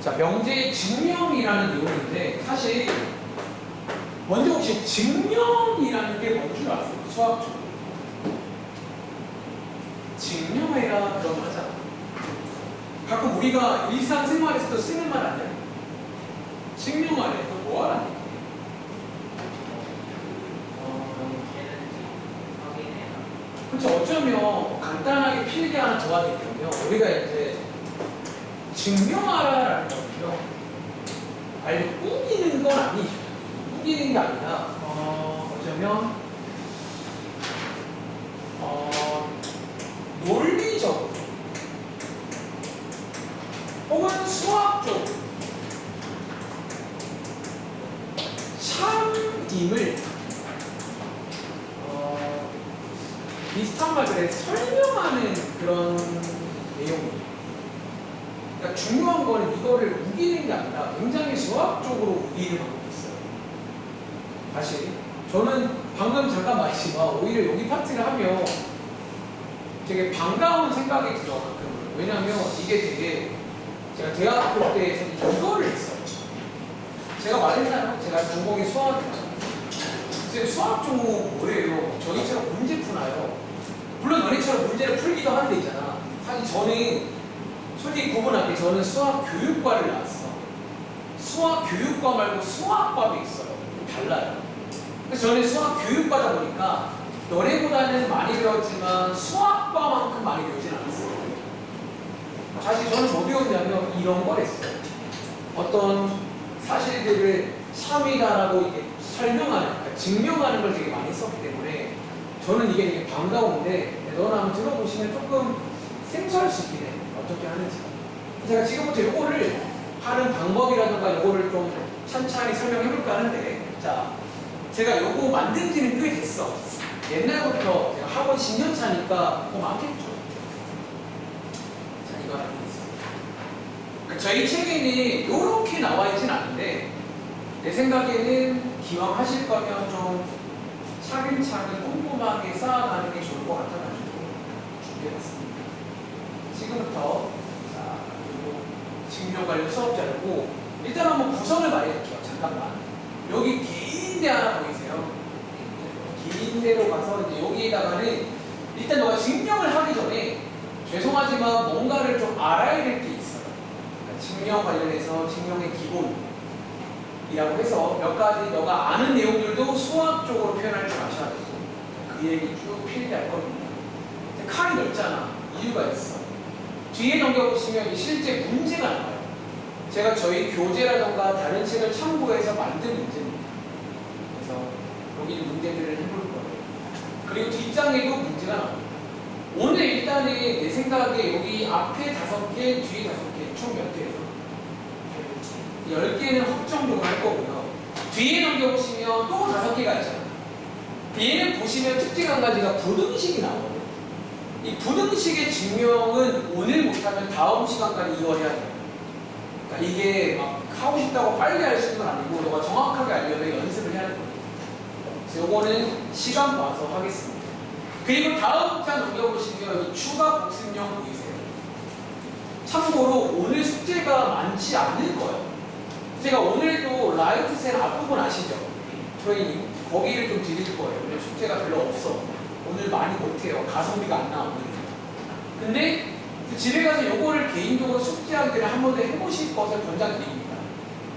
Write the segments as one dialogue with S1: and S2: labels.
S1: 자, 명제의 증명이라는 내용인데 사실 먼저 혹시 증명이라는 게 뭔 줄 아세요? 수학적으로 증명해라 그러면 하잖아. 가끔 우리가 일상생활에서도 쓰는 말 아니야? 증명하래. 그거 뭐 하라는 얘기야? 그렇죠. 어쩌면 간단하게 필기 하나 도와드리면 우리가 이제 증명하라라는 거죠. 아니 우기는 건 아니죠. 우기는 게 아니라 어쩌면 논리적으로 혹은 수학적으로 참임을 비슷한 말들에 설명하는 그런 내용이에요. 그러니까 중요한 거는 이거를 우기는 게 아니라 굉장히 수학적으로 우기는 방법이 있어요. 사실 저는 방금 잠깐 말했지만 오히려 여기 파트를 하면 되게 반가운 생각이 들어요. 왜냐하면 이게 되게 제가 대학교 때 이거를 했어요. 제가 말했잖아요. 제가 전공이 수학이잖아요. 선생님 수학 종목 뭐래요? 저희처럼 문제 푸나요? 물론 너네처럼 문제를 풀기도 하는 데 있잖아. 사실 저는 솔직히 구분할게. 저는 수학 교육과를 나왔어. 수학 교육과 말고 수학과도 있어요. 달라요. 그래서 저는 수학 교육과다 보니까 너네보다는 많이 배웠지만 수학과만큼 많이 배우진 않았어요. 사실 저는 뭐 배웠냐면 이런 걸 했어요. 어떤 사실들을 참이다라고 이렇게 설명하는, 그러니까 증명하는 걸 되게 많이 썼기 때문에 저는 이게 되게 반가운데 너는 한번 들어보시면 조금 생소할 수 있긴 해. 어떻게 하는지. 제가 지금부터 요거를 하는 방법이라든가 요거를 좀 찬찬히 설명해볼까 하는데, 자, 제가 요거 만든 지는 꽤 됐어. 옛날부터 제가 학원 10년 차니까 뭐 많겠죠. 자, 이거 하나 드리겠습니다. 그러니까 저희 책에는 요렇게 나와 있진 않은데 내 생각에는 기왕 하실 거면 좀 차근차근 꼼꼼하게 쌓아가는 게 좋을 것 같아가지고 준비해봤습니다. 지금부터 자, 그리고 증명 관련 수업 자료고 일단 한번 구성을 말해줄게요. 잠깐만. 여기 긴 데 하나 보이세요? 긴 데로 가서 이제 여기에다가는 일단 너가 증명을 하기 전에 죄송하지만 뭔가를 좀 알아야 될 게 있어요. 그러니까 증명 관련해서 증명의 기본이라고 해서 몇 가지 너가 아는 내용들도 수학적으로 표현할 줄 아셔야 되고 그 얘기 쭉 필기할 겁니다. 칸이 넓잖아. 이유가 있어. 뒤에 넘겨보시면 실제 문제가 나와요. 제가 저희 교재라던가 다른 책을 참고해서 만든 문제입니다. 그래서 여기 문제들을 해볼 거예요. 그리고 뒷장에도 문제가 나옵니다. 오늘 일단은 내 생각에 여기 앞에 5개, 뒤에 5개, 총 몇 개죠? 10개는 확정적으로 할 거고요. 뒤에 넘겨보시면 또 5개가 있잖아요. 뒤에는 보시면 특징 한 가지가 부등식이 나오거든요. 이 부등식의 증명은 오늘 못하면 다음 시간까지 이어야 돼요. 그러니까 이게 막 하고 싶다고 빨리 할 수 있는 건 아니고 너가 정확하게 알려면 연습을 해야 되거든요. 그래서 요거는 시간 봐서 하겠습니다. 그리고 다음 장 넘겨보시면 이 추가 복습형 보이세요? 참고로 오늘 숙제가 많지 않을 거예요. 제가 오늘도 라이트 셀 앞부분 아시죠? 트레이닝 거기를 좀 드릴 거예요. 오늘 숙제가 별로 없어. 오늘 많이 못해요. 가성비가 안 나오는. 근데 집에 가서 요거를 개인적으로 숙제하기 전에 한 번 더 해보실 것을 권장드립니다.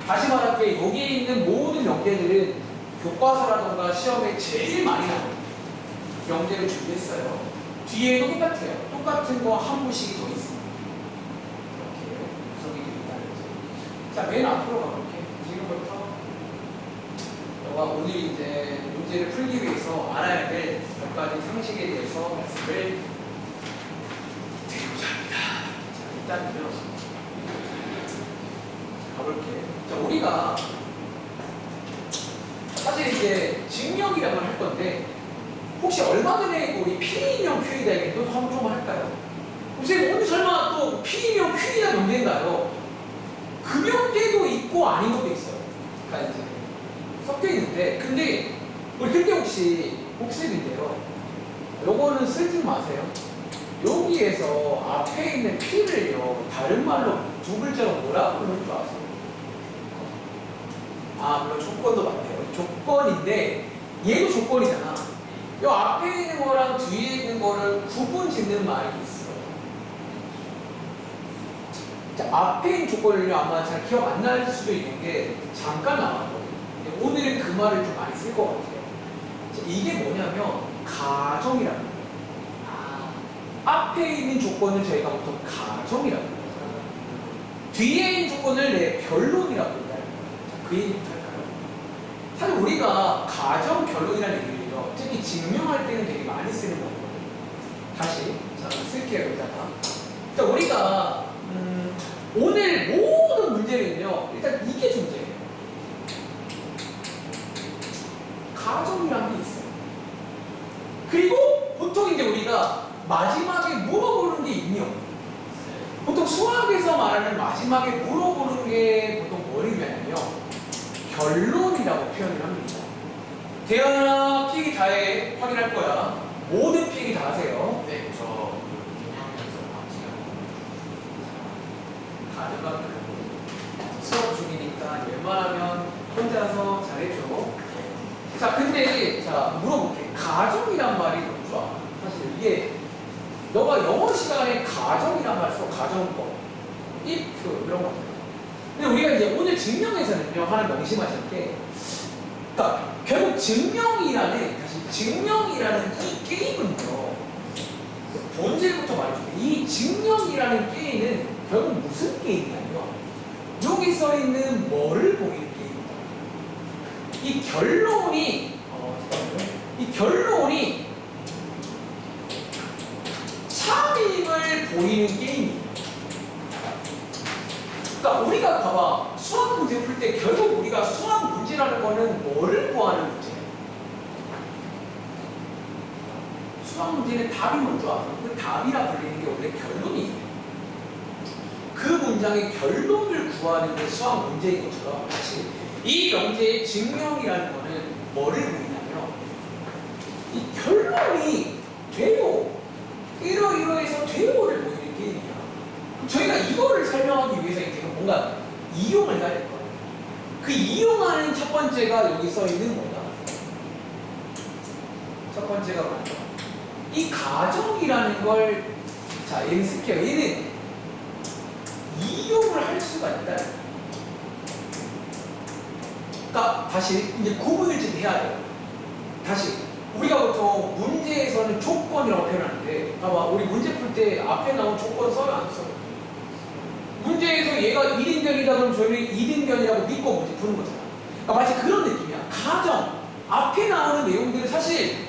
S1: 다시 말할게, 여기에 있는 모든 명제들은 교과서라던가 시험에 제일 많이 나옵니다. 명제를 준비했어요. 뒤에도 똑같아요. 똑같은 거 한 부씩이 더 있습니다. 이렇게 구성이 되어 있다는 거죠. 자, 맨 앞으로 가볼게. 지금부터 너가 오늘 이제 문제를 풀기 위해서 알아야 될 몇 가지 상식에 대해서 말씀을 드리고자 합니다. 자, 일단은요. 가볼게. 자, 우리가 사실 이제 증명이라고 할 건데 혹시 얼마 전에 우리 P인형 Q이다 얘기도 한번 좀 할까요? 선생님 오늘 설마 또 P인형 Q이다 문제인가요? 금형제도 있고 아닌 것도 있어요. 그러니까 이제 섞여 있는데 근데 우리 그때 혹시 복습인데요. 요거는 쓰지 마세요. 여기에서 앞에 있는 P를요, 다른 말로 두 글자로 뭐라 부르는 줄 아세요? 아, 물론 조건도 맞네요. 조건인데, 얘도 조건이잖아. 요 앞에 있는 거랑 뒤에 있는 거를 구분 짓는 말이 있어. 자, 앞에 있는 조건을요, 아마 잘 기억 안 날 수도 있는 게 잠깐 나왔거든요. 오늘은 그 말을 좀 많이 쓸 것 같아요. 자, 이게 뭐냐면, 가정이라는 거예요. 앞에 있는 조건을 저희가 보통 가정이라고 해요. 뒤에 있는 조건을 결론이라고 한다는 거예요. 자, 그 얘기부터 할까요? 사실 우리가 가정, 결론이라는 얘기를요, 특히 증명할 때는 되게 많이 쓰는 거거든요. 다시, 자, 쓸게요, 여기다가. 자, 우리가, 오늘 모든 문제는요, 일단 이게 존재해요. 가정이라는 게 있어요. 그리고 보통 이제 우리가 마지막에 물어보는 게 있니요. 보통 수학에서 말하는 마지막에 물어보는 게 보통 뭐냐면요, 결론이라고 표현을 합니다. 대현아, 필기 다 해. 확인할 거야. 모든 필기 다 하세요.
S2: 네, 저
S1: 가져가 수업 중이니까 웬만하면 혼자서 잘해줘. 자, 근데 자 물어볼게. 가정이란 말이 뭔지 알아? 사실 이게 너가 영어 시간에 가정이란 말 써. 가정법, if 이런 거. 근데 우리가 이제 오늘 증명에서는요, 하나 명심하실 게, 그러니까 결국 증명이라는 이 게임은요, 본질부터 말해줄게. 이 증명이라는 게임은 결국 무슨 게임이냐면, 여기 써 있는 뭐를 보이는 게임이다. 이 결론이 이 결론이 참임을 보이는 게임이에요. 그러니까 우리가 봐봐, 수학 문제 풀 때 결국 우리가 수학 문제라는 거는 뭐를 구하는 문제예요? 수학 문제는 답이 먼저 와서 그 답이라 불리는 게 원래 결론이에요. 그 문장의 결론을 구하는 게 수학 문제인 것처럼, 다시 이 명제의 증명이라는 거는 뭐를 보이냐면, 이 결론이 돼요. 이러이러해서 돼요를 보이는 게임이야. 저희가 이거를 설명하기 위해서 이제 뭔가 이용을 해야 될 거예요. 그 이용하는 첫 번째가 여기 써 있는 뭐다? 첫 번째가 뭐죠? 이 가정이라는 걸, 자, 얘는 쓸게요. 얘는 이용을 할 수가 있다. 그러니까 다시 이제 구분을 좀 해야 돼요. 다시 우리가 보통 문제에서는 조건이라고 표현하는데, 봐봐, 우리 문제 풀 때 앞에 나온 조건 써요, 안 써요? 문제에서 얘가 1인변이다 그러면 저희는 2인변이라고 믿고 문제 푸는 거잖아. 그러니까 마치 그런 느낌이야. 가정 앞에 나오는 내용들을 사실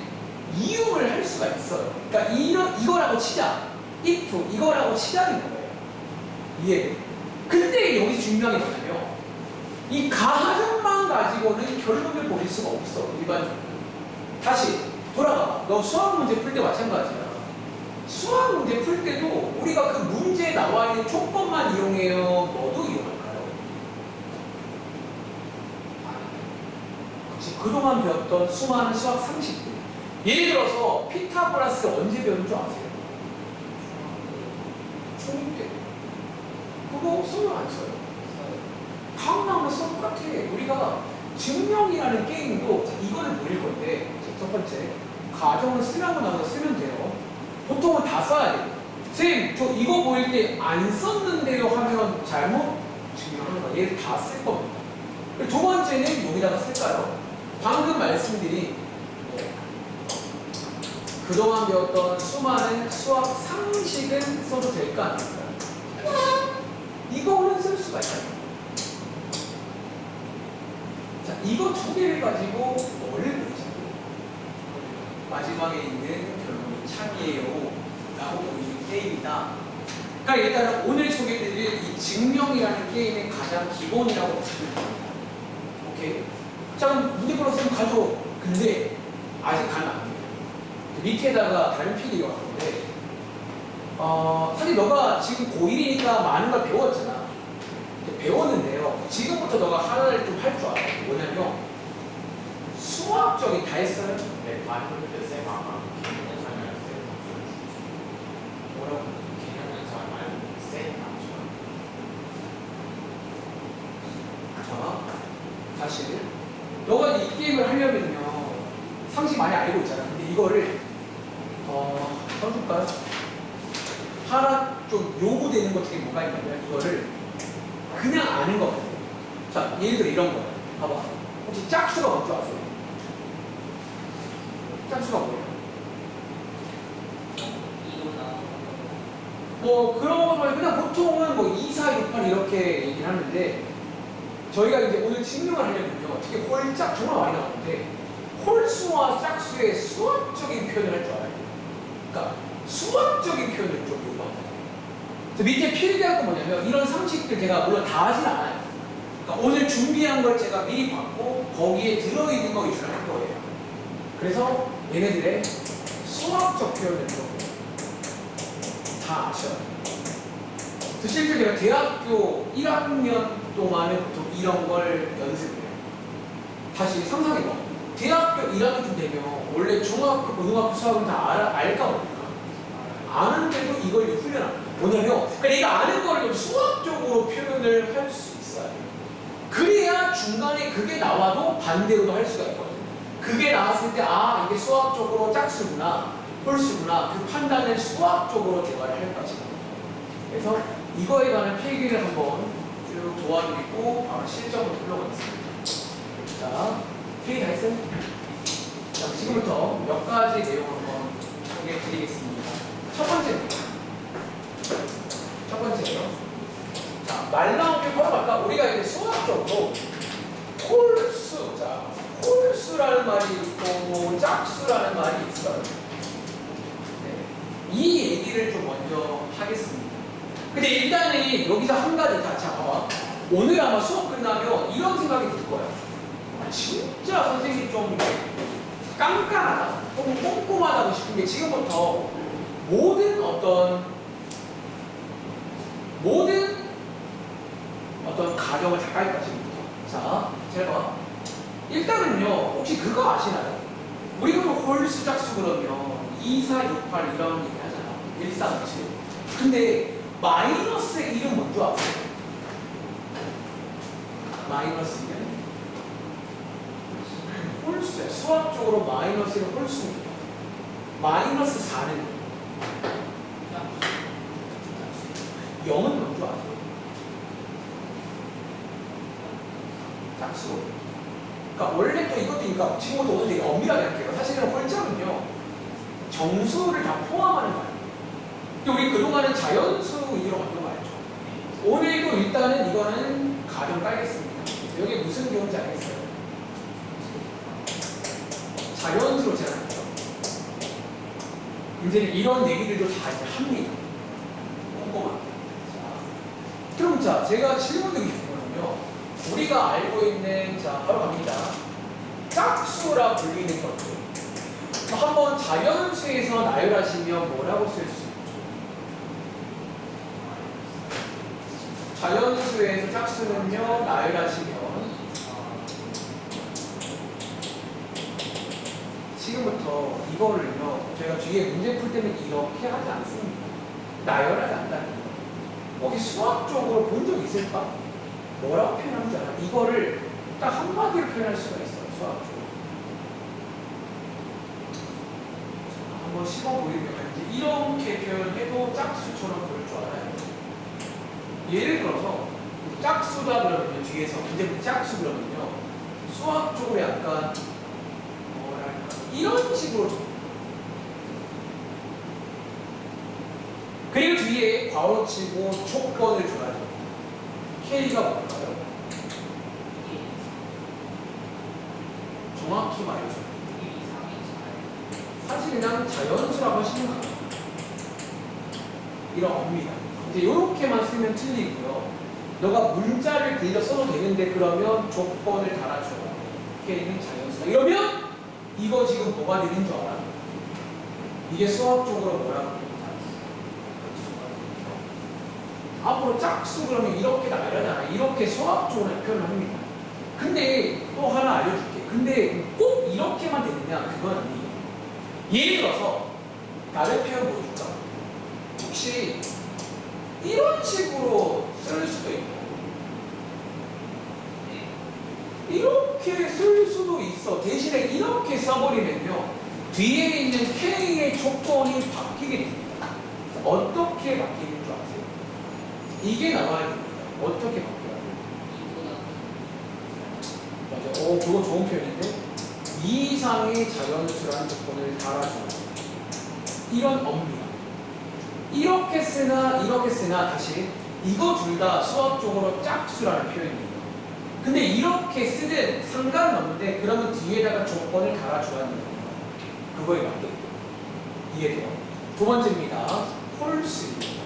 S1: 이용을 할 수가 있어요. 그러니까 이거라고 치자, if 이거라고 치자는 거예요. 이해? 근데 여기 중요한 게 뭐냐면, 이 가정만 가지고는 결론을 보일 수가 없어, 일반적으로. 다시 돌아가. 너 수학 문제 풀 때 마찬가지야. 수학 문제 풀 때도 우리가 그 문제에 나와 있는 조건만 이용해요? 뭐도 이용할까요? 그치, 그동안 배웠던 수많은 수학 상식들. 예를 들어서 피타고라스 언제 배운 줄 아세요? 중2 때. 그거 쓰면 안 써요. 다음 나오는 수업 똑같아. 우리가 증명이라는 게임도 이거를 보일 건데, 첫 번째, 가정을 쓰라고 나서 쓰면 돼요. 보통은 다 써야 돼요. 선생님, 저 이거 보일 때 안 썼는데요 하면 잘못 증명하는 거예요. 얘를 다 쓸 겁니다. 두 번째는 여기다가 쓸까요? 방금 말씀드린 그동안 배웠던 수많은 수학 상식은 써도 될까 안 될까요? 이거는 쓸 수가 있어요. 자, 이거 두 개를 가지고 뭐를 보이죠? 마지막에 있는 결론이 참이에요 라고 보이는 게임이다. 그러니까 일단은 오늘 소개해드릴 이 증명이라는 게임의 가장 기본이라고 보시면 됩니다. 오케이? 자, 그럼 문제 풀었으면 가져. 근데 아직 가면 안 돼요. 밑에다가 다른 PD가 왔는데, 사실 너가 지금 고1이니까 많은 걸 배웠잖아. 배웠는데요, 지금부터 너가 하나를 좀 할 줄 알아. 뭐냐면 수학적인, 다 했어요?
S2: 네, 반응을 쌤 아마 기본 설명했어요.
S1: 사실 너가 이 게임을 하려면요 상식 많이 알고 있잖아. 근데 이거를 써줄까요? 하나 좀 요구되는 것 중에 뭐가 있냐면 이거를 그냥 아는 거거든요. 자, 예를 들어 이런 거예요. 봐봐. 혹시 짝수가 뭔지 아세요? 짝수가 뭐예요? 뭐 그런 거 말고 그냥 보통은 뭐 2, 4, 6, 8 이렇게 얘기를 하는데 저희가 이제 오늘 증명을 하려면요 특히 홀짝 정말 많이 나오는데 홀수와 짝수의 수학적인 표현을 할 줄 알아야 돼요. 그러니까 수학적인 표현을 좀 요구합니다. 밑에 필기할 건 뭐냐면 이런 상식들 제가 물론 다 하진 않아요. 그러니까 오늘 준비한 걸 제가 미리 받고 거기에 들어있는 거 위주로 할 거예요. 그래서 얘네들의 수학적 표현을 좀 다 아셔야 돼요. 실제 제가 대학교 1학년 동안은 보통 이런 걸 연습해요. 다시 상상해봐. 대학교 1학년쯤 되면 원래 중학교, 고등학교 수학은 다 알까 모를까? 아는데도 이걸 훈련합니다. 뭐냐면 내가 아는 걸 좀 수학적으로 표현을 할 수 있어야 돼요. 그래야 중간에 그게 나와도 반대로도 할 수가 있거든요. 그게 나왔을 때 아 이게 수학적으로 짝수구나 홀수구나 그 판단을 수학적으로 대화를 할 것이다. 그래서 이거에 관한 필기를 한번 쭉 도와드리고 바로 실전으로 흘러가겠습니다. 자, 필기 다 했어요? 자, 지금부터 몇 가지 내용 한번 소개해 드리겠습니다. 첫 번째요. 자, 말 나오게 바로 아까 우리가 이제 수학적으로 홀수, 자, 홀수라는 말이 있고 짝수라는 말이 있어요. 네. 이 얘기를 좀 먼저 하겠습니다. 근데 일단은 여기서 한 가지 다 봐봐. 오늘 아마 수업 끝나면 이런 생각이 들 거야. 아, 진짜 선생님이 좀 깐깐하다, 좀 꼼꼼하다고 싶은 게 지금부터 모든 가정을 다 깔 거야, 지금부터. 자, 잘 봐. 일단은요, 혹시 그거 아시나요? 우리가 홀수 짝수 그러면 2, 4, 6, 8 이런 얘기 하잖아. 1, 4, 5, 7. 근데 마이너스의 이름 뭔지 아세요? 마이너스는 홀수예요. 수학적으로 마이너스는 홀수입니다. 마이너스 4는 0은 뭔지 아세요? 짝수. 그러니까 원래 또 이것도 그러니까 지금부터 오늘 되게 엄밀하게 할게요. 사실은 홀짝은요 정수를 다 포함하는 말이에요. 우리 그동안은 자연수 위주로 만든 거 알죠? 오늘도 일단은 이거는 가정 깔겠습니다. 여기 무슨 경우인지 알겠어요? 자연수로 제가 할게요. 이제 이런 얘기들도 다 이제 합니다. 꼼꼼하게. 그럼 자, 제가 질문 드리고 싶은 거는요. 우리가 알고 있는, 자, 바로 갑니다. 짝수라 불리는 것들. 한번 자연수에서 나열하시면 뭐라고 쓸 수 있죠? 자연수에서 짝수는요, 나열하시면 지금부터 이거를요, 저희가 뒤에 문제 풀 때는 이렇게 하지 않습니다. 나열하지 않는다는 거예요. 혹시 수학적으로 본 적 있을까? 뭐라고 표현하는지 알아? 이거를 딱 한마디로 표현할 수가 있어요, 수학적으로. 한번 씹어보리면 이제 이렇게 표현해도 짝수처럼 보일 줄 알아요. 예를 들어서 짝수다 그러면요, 뒤에서 이제 짝수 그러면요, 수학적으로 약간 뭐랄까 이런 식으로 그리고 뒤에 괄호치고 조건을 줘야죠. K가 뭘까요? 정확히 말해줘. 사실 그냥 자연수라고 하시면 돼요. 이런 겁니다. 이제 이렇게만 쓰면 틀리고요. 너가 문자를 빌려 써도 되는데 그러면 조건을 달아줘. K는 자연수다. 이러면 이거 지금 뭐가 되는 줄 알아? 이게 수학적으로 뭐라고? 앞으로 짝수 그러면 이렇게 나열하잖아. 이렇게 수학적으로 표현을 합니다. 근데 또 하나 알려줄게. 근데 꼭 이렇게만 되느냐? 그건 아니에요. 예를 들어서 다른 표현 보여줄까? 혹시 이런 식으로 쓸 수도 있고 이렇게 쓸 수도 있어. 대신에 이렇게 써버리면요, 뒤에 있는 K의 조건이 바뀌게 됩니다. 어떻게 바뀌는 줄 아세요? 이게 나와야 됩니다. 어떻게 바뀌어야 돼요? 맞아요. 그거 좋은 표현인데, 2 이상의 자연수라는 조건을 달아주는 이런 업무입니다. 이렇게 쓰나 다시 이거 둘 다 수학적으로 짝수라는 표현이에요. 근데 이렇게 쓰든 상관은 없는데, 그러면 뒤에다가 조건을 달아줘야 하는 거예요. 그거에 맞게. 이해돼요? 두 번째입니다. 홀수입니다.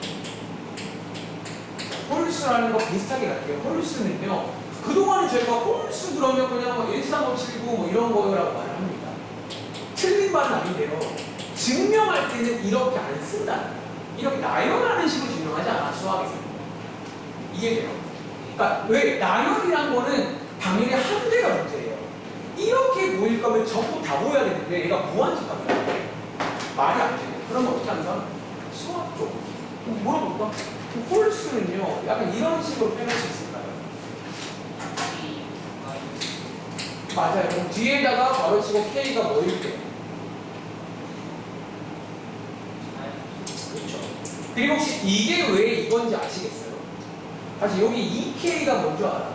S1: 홀수라는 거 비슷하게 갈게요. 홀수는요, 그동안은 저희가 홀수 그러면 그냥 뭐 13579 뭐 이런 거라고 말을 합니다. 틀린 말은 아닌데요, 증명할 때는 이렇게 안 쓴다. 이렇게 나열하는 식으로 증명하지 않아, 수학에서. 이해돼요? 그러니까 왜? 나열이란 거는 당연히 한 대가 문제예요. 이렇게 보일 거면 전부 다 보여야 되는데 얘가 무한집합이야. 말이 안 돼요. 그러면 어떻게 한다? 수학적으로 물어볼까? 홀수는요, 약간 이런 식으로 표현할 수 있을까요? 맞아요. 그럼 뒤에다가 바로 치고 K가 뭐일게요? 그렇죠. 그리고 혹시 이게 왜 이건지 아시겠어요? 사실 여기 2K가 뭔지 알아?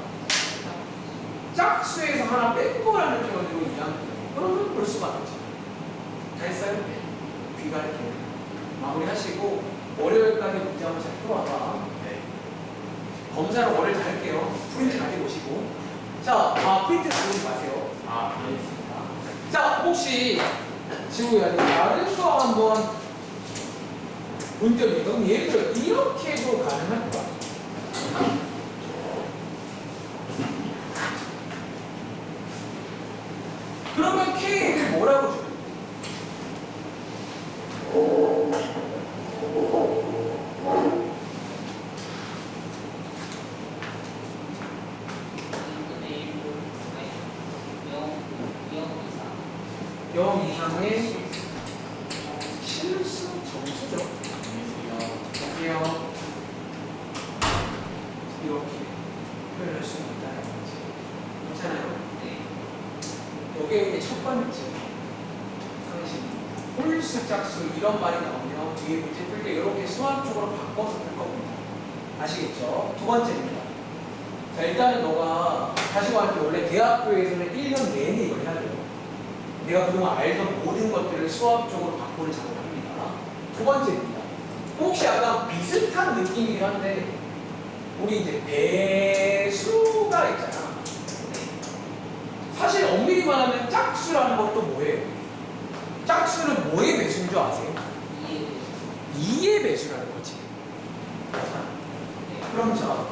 S1: 짝수에서 하나 뺀 거라는 표현으로 이해하면 돼요. 그러면 볼 수가 없죠. 다 했어요? 네. 귀가 이렇게 마무리 하시고 월요일까지 문제 한번 잘 풀어와봐. 네. 검사는 월요일 잘 할게요. 프린트 가지고 오시고. 자, 프린트 가지고 마세요. 알겠습니다. 자, 혹시 지우야 다른 거 한번 문제입니다. 그럼 예를 들어 이렇게도 가능할 거야. 그러면 K를 뭐라고 줄까요? 영 이상의 실수 점수죠. 안녕하세요. 이렇게 표현할 수 있다는 거지. 괜찮아요? 네. 이게 첫 번째 상식입니다. 홀수, 짝수 이런 말이 나오면 뒤에 문제 풀 때 이렇게 수학적으로 바꿔서 풀 겁니다. 아시겠죠? 두 번째입니다. 자, 일단은 너가 다시 말할게, 원래 대학교에서는 1년 내내 이걸 해야 돼요. 내가 그동안 알던 모든 것들을 수학적으로 바꾸는 작업을 합니다. 두 번째입니다. 혹시 약간 비슷한 느낌이긴 한데, 우리 이제 배수가 있잖아. 사실 엄밀히 말하면 짝수라는 것도 뭐예요? 짝수는 뭐의 배수인 줄 아세요? 2의 배수라는 거지. 그럼 자,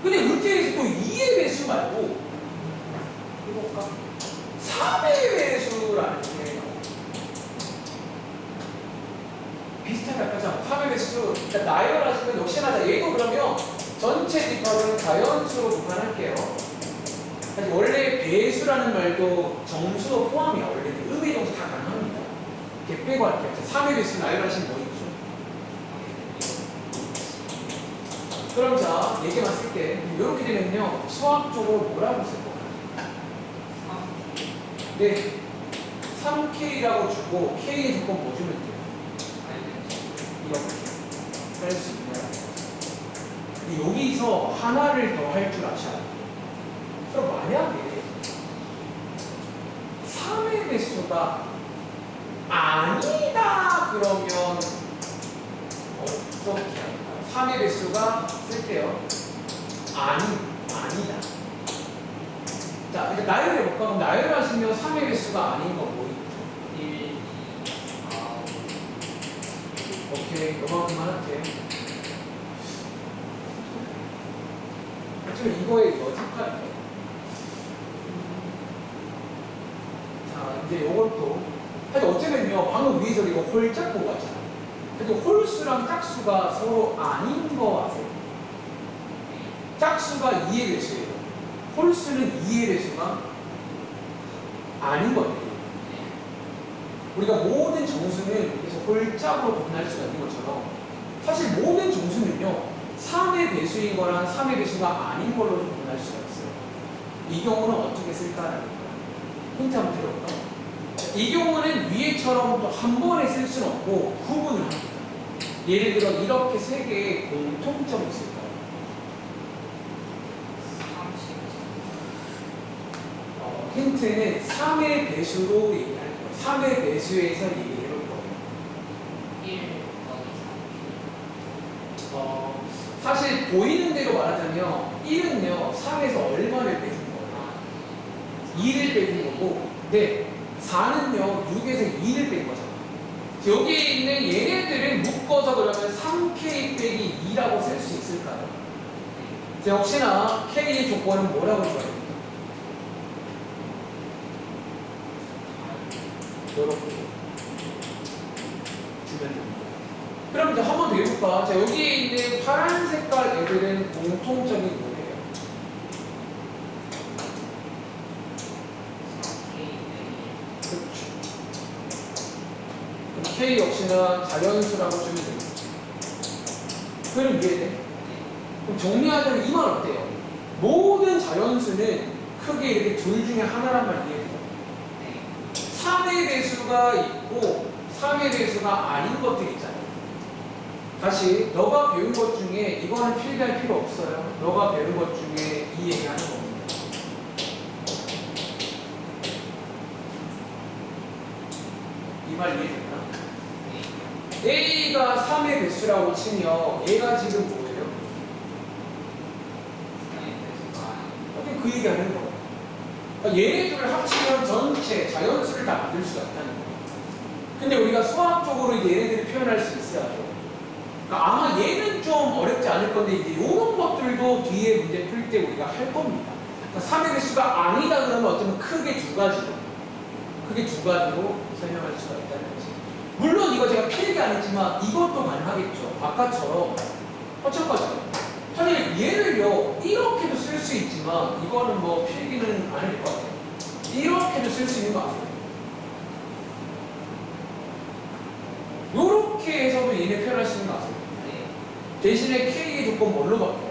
S1: 근데 문제에서 또 2의 배수 말고 해볼까? 3의 배수라는 게 나와요. 비슷하게 할까? 3의 배수, 나열하시면 역시나 얘도 그러면 전체 집합은 자연수로 구분할게요. 사실 원래 배수라는 말도 정수도 포함이야. 원래 음의 정수 다 가능합니다. 이렇게 빼고 할게요. 3의 배수 나열하시면 뭐 있죠? 그럼 자, 얘기만 쓸게. 이렇게 되면요, 수학적으로 뭐라고 쓸 거예요? 네, 3K라고 주고 K의 조건 뭐 주면 돼요? 이렇게 할 수 있나요? 근데 여기서 하나를 더 할 줄 아셔야 돼요. 그럼 만약에 3의 배수가 아니다 그러면 어떻게 할까요? 3의 배수가 쓸게요. 아니다. 자, 이제 나열을 해볼까? 그럼 나열하시면 3의 배수가 아닌 건 뭐 있죠? 1, 2, 4, 5. 오케이, 요만큼만 할게. 지금 이거의 여지까지. 자, 이제 요것도. 사실 어쩌면요, 방금 위에서 이거 홀짝 보고 왔잖아. 근데 홀수랑 짝수가 서로 아닌 거 아세요? 짝수가 2의 배수예요. 홀수는 2의 배수가 아닌 것들이에요. 우리가 모든 정수는 그래서 홀짝으로 구분할 수가 있는 것처럼 사실 모든 정수는요, 3의 배수인 거랑 3의 배수가 아닌 걸로 구분할 수가 있어요. 이 경우는 어떻게 쓸까라는 거야. 힌트 한번 들어볼까? 이 경우는 위에처럼 또 한 번에 쓸 수는 없고 구분을 합니다. 예를 들어 이렇게 세 개의 공통점이 있을까요? 힌트는 3의 배수로 얘기할 거예요. 3의 배수에서 얘기해 볼 거예요.
S2: 1
S1: 사실 보이는 대로 말하자면 1은요 3에서 얼마를 빼준 거예요? 2를 빼준 거고, 네 4는요 6에서 2를 뺀 거잖아요. 여기 있는 얘네들을 묶어서 그러면 3K 빼기 2라고 쓸 수 있을까요? 자, 혹시나 K의 조건은 뭐라고 줘야 됩니까? 이렇게 주면 됩니다. 그럼 이제 한 번 더 해볼까? 자, 여기에 있는 파란 색깔 애들은 공통점이 뭐예요? 그렇죠. 그럼 K 역시나 자연수라고 주면 됩니다. 그럼 이해돼? 그럼 정리하자면 이 말 어때요? 모든 자연수는 크게 이렇게 둘 중에 하나란 말 이해돼요? 3의 배수가 있고 3의 배수가 아닌 것들이 있잖아요. 다시 너가 배운 것 중에 이거는 필기할 필요 없어요. 너가 배운 것 중에 이 얘기하는 겁니다. 이 말 이해됐나? A가 3의 배수라고 치면 얘가 지금 뭐예요? 그 얘기하는 거예요. 그러니까 얘네들을 합치면 전체 자연수를 다 만들 수가 있다는 거예요. 근데 우리가 수학적으로 이제 얘네들을 표현할 수 있어야죠. 그러니까 아마 얘는 좀 어렵지 않을 건데 이제 이런 것들도 뒤에 문제 풀 때 우리가 할 겁니다. 그러니까 3의 배수가 아니다 그러면 어쩌면 크게 두 가지로 설명할 수가 있다는 거지. 물론 이거 제가 필기 안 했지만 이것도 가능하겠죠. 아까처럼 어쩔거죠. 사실 얘를요 이렇게도 쓸 수 있지만 이거는 뭐 필기는 아닐 것 같아요. 이렇게도 쓸 수 있는 거 아세요? 요렇게 해서도 얘네 표현할 수 있는 거 아세요? 대신에 K의 조건 뭘로 바꿔요?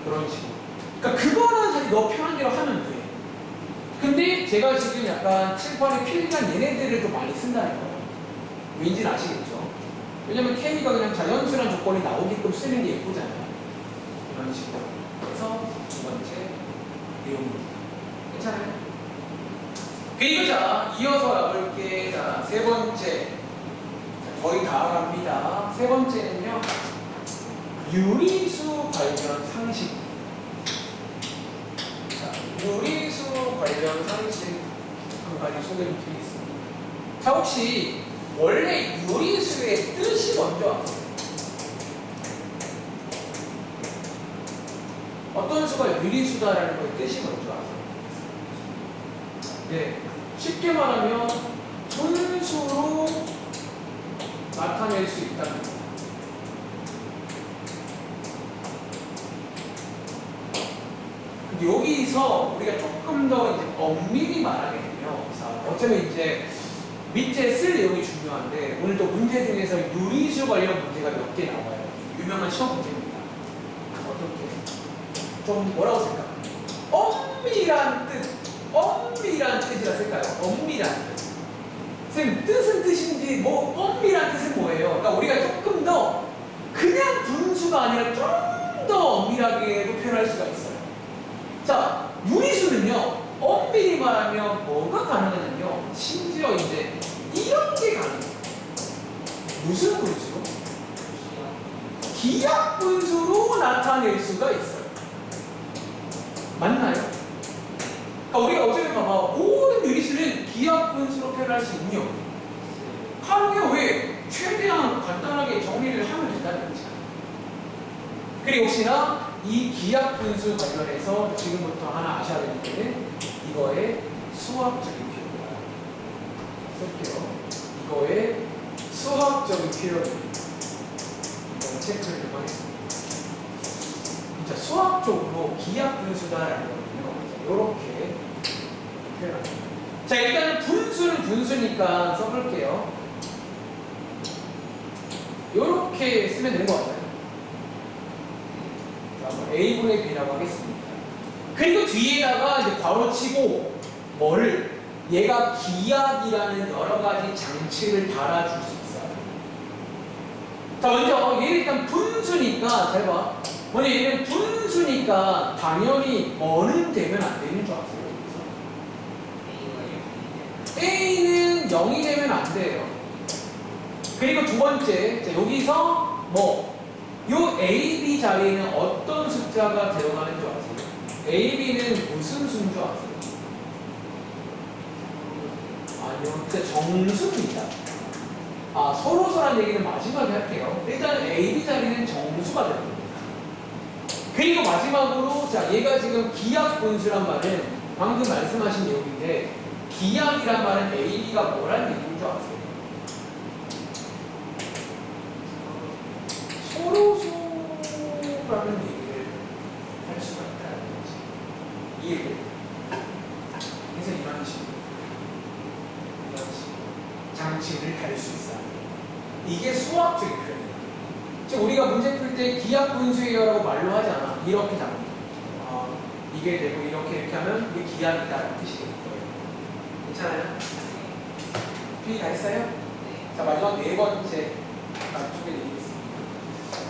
S1: 그런 식으로. 그러니까 그거는 사실 너 표현한 대로 하면 돼. 근데 제가 지금 약간 칠판에 필기한 얘네들을 좀 많이 쓴다는 거예요. 왠지는 아시겠죠? 왜냐면 K가 그냥 자연수란 조건이 나오게끔 쓰는 게 예쁘잖아요. 이런 식으로. 그래서 두 번째 내용입니다. 괜찮아요? 그리고 자, 이어서 가볼게. 자, 세 번째. 거의 다 갑니다. 세 번째는요, 유리수 관련 상식. 자, 유리수 관련 상식 한 가지 소개를 드리겠습니다. 자, 혹시 원래 유리수의 뜻이 먼저 아세요? 어떤 수가 유리수다라는 거의 뜻이 먼저 아세요? 네, 쉽게 말하면 분수로 나타낼 수 있다는 거. 근데 여기서 우리가 조금 더 이제 엄밀히 말하게 되면, 어쩌면 이제 밑에 쓸 내용이 중요한데, 오늘도 문제 중에서 유리수 관련 문제가 몇 개 나와요. 유명한 시험 문제입니다. 어떻게? 좀 뭐라고 생각해요? 엄밀한 뜻이라 쓸까요? 엄밀한 뜻. 선생님, 뜻은 뜻인지 뭐 엄밀한 뜻은 뭐예요? 그러니까 우리가 조금 더 그냥 분수가 아니라 좀 더 엄밀하게도 표현할 수가 있어요. 자, 유리수는요 엄밀히 말하면 뭐가 가능하냐면요, 심지어 이제 이런 게 가능해요. 무슨 분수? 기하 분수로 나타낼 수가 있어요. 맞나요? 그러니까 우리가 어제는 봐봐, 모든 유리수는 기하 분수로 표현할 수 있냐? 하는 게 왜? 최대한 간단하게 정리를 하면 된다는 거지. 그리고 혹시나 이 기하 분수 관련해서 지금부터 하나 아셔야 되는 게는 이거의 수학적인 표현. 쓸게요. 이거의 수학적인 표현. 이거 체크를 좀 하겠습니다. 진짜 수학적으로 기하 분수다라는 거는요, 이렇게 표현합니다. 자, 일단은 분수는 분수니까 써볼게요. 이렇게 쓰면 되는 것 같아요. 자, A분의 B라고 하겠습니다. 그리고 뒤에다가 이제 괄호치고 뭐를 얘가 기압이라는 여러 가지 장치를 달아줄 수 있어요. 자, 먼저 얘는 일단 분수니까 잘 봐. 먼저 얘는 분수니까 당연히 뭐는 되면 안 되는 줄 아세요? A는 0이 되면 안 돼요. 그리고 두 번째, 자, 여기서 요 A, B 자리에는 어떤 숫자가 들어가는 줄 아세요? A, B는 무슨 수인 줄 아세요? 아니요, 진짜 정수입니다. 서로서란 얘기는 마지막에 할게요. 일단 A, B 자리는 정수가 되는 겁니다. 그리고 마지막으로, 자, 얘가 지금 기압 분수란 말은 방금 말씀하신 내용인데, 기압이란 말은 A, B가 뭐라는 얘기인 줄 아세요? 서로서라는 얘기를 할 수가 있다는 거지. 이해돼? 그래서 이런 식으로 장치를 달 수 있어. 이게 수학적인 표현이야. 즉 우리가 문제 풀 때 기압 분수예요라고 말로 하잖아. 이렇게 잡니다. 이게 되고 이렇게 하면 이게 기압이다라는 뜻이 되는 거예요. 괜찮아요? 표현 다 했어요? 자, 마지막 네 번째 소개해드리겠습니다.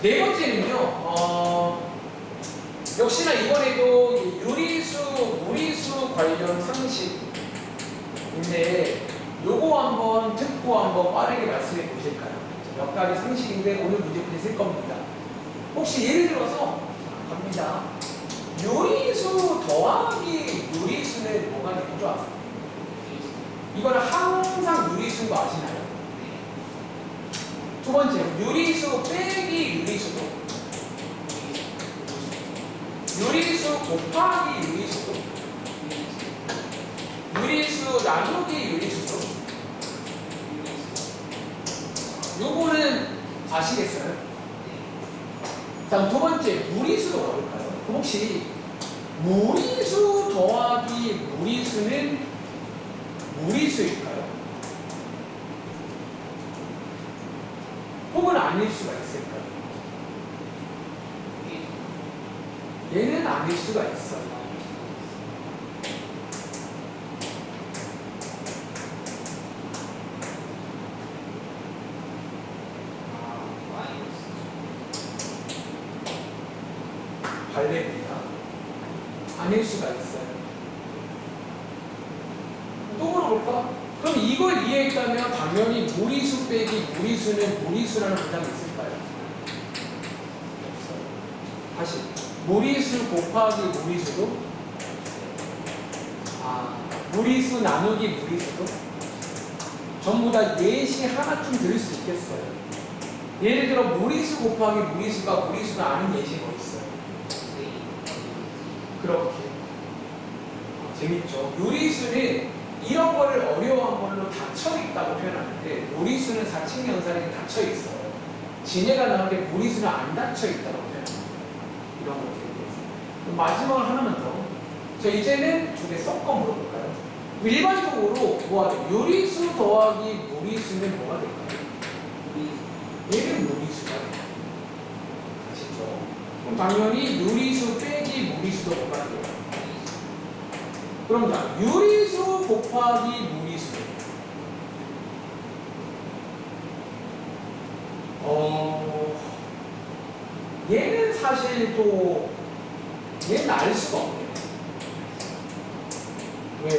S1: 네 번째는요, 역시나 이번에도 유리수, 무리수 관련 상식인데, 요거 한번 듣고 한번 빠르게 말씀해 보실까요? 몇 가지 상식인데 오늘 문제 풀이 겁니다. 혹시 예를 들어서, 갑니다. 유리수 더하기 유리수는 뭐가 되는 줄 아세요? 이거는 항상 유리수인 거 아시나요? 두 번째, 유리수 빼기 유리수도, 유리수 곱하기 유리수도, 유리수 나누기 유리수도. 요거는 아시겠어요? 다음 두 번째, 무리수도 어떨까요? 그럼 혹시 무리수 더하기 무리수는 무리수일까요? 혹은 아닐 수가 있을까요? 얘는 아닐 수가 있어요. 발레입니다. 아닐 수가 있어요. 또 물어볼까? 그럼 이걸 이해했다면 당연히 무리수 빼기 무리수는 무리수라는 문장이 있을까요? 없어요. 다시 무리수 곱하기 무리수도, 무리수 나누기 무리수도 전부 다 예시 하나쯤 들을 수 있겠어요. 예를 들어 무리수 곱하기 무리수가 무리수가 아닌 예시 뭐 있어요? 그렇게 재밌죠. 유리수는 이런 거를 어려워한 걸로 닫혀있다고 표현하는데, 무리수는 사칙연산에 닫혀있어요. 진해가 나올 때 무리수는 안 닫혀있다고 표현합니다. 이런 것들에 대해서. 마지막으로 하나만 더. 자, 이제는 두 개 섞어 물어볼까요? 일반적으로 뭐하죠? 유리수 더하기 무리수는 뭐가 될까요? 얘는 무리수가 돼요. 아시죠? 그럼 당연히 유리수 빼기 무리수도 뭐가 돼요? 그럼 자, 유리수 곱하기 무리수. 얘는 사실 또 얘는 알 수가 없네요. 왜?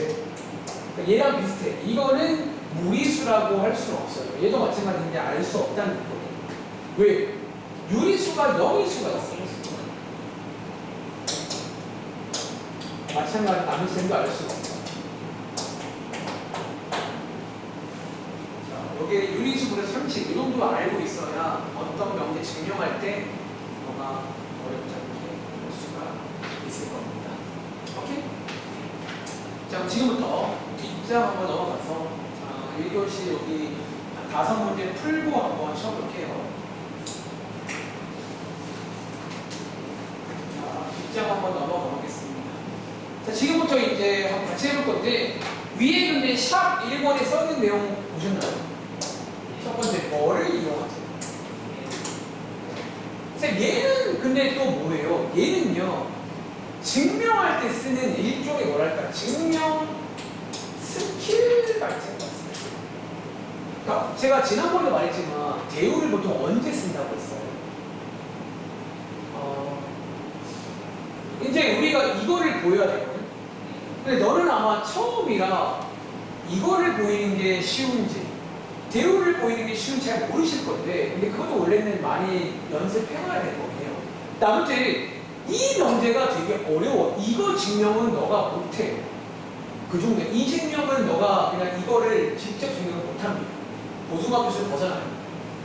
S1: 그러니까 얘랑 비슷해. 이거는 무리수라고 할 수는 없어요. 얘도 마찬가지인데 알 수 없다는 거예요. 왜? 유리수가 0일 수가 있어요. 마찬가지 나눗셈도 알 수가 없어. 자, 여기에 유리수분의 상식 이 정도 알고 있어야 어떤 명제 증명할 때 뭐가 어렵지 않게 할 수가 있을 겁니다. 오케이? 자, 그럼 지금부터 뒷장 한번 넘어가서 1교시 여기 5문제 풀고 한번 쉬어볼게요. 자, 뒷장 한번 넘어가 보겠습니다. 자, 지금부터 이제 한번 같이 해볼 건데, 위에 근데 샵 1번에 써있는 내용 보셨나요? 첫 번째, 뭐를 이용하지? 쌤, 얘는 근데 또 뭐예요? 얘는요, 증명할 때 쓰는 일종의 뭐랄까 증명 스킬 같은 거 같습니다. 그러니까 제가 지난번에 말했지만 대우를 보통 언제 쓴다고 했어요? 이제 우리가 이거를 보여야 되거든. 근데 너는 아마 처음이라 이거를 보이는 게 쉬운지 대우를 보이는 게 쉬운지 잘 모르실 건데, 근데 그것도 원래는 많이 연습해봐야 될 거예요. 아무튼 이 명제가 되게 어려워. 이거 증명은 너가 못해요. 그 정도. 이 증명은 너가 그냥 이거를 직접 증명을 못합니다. 고등학교에서 벗어나요.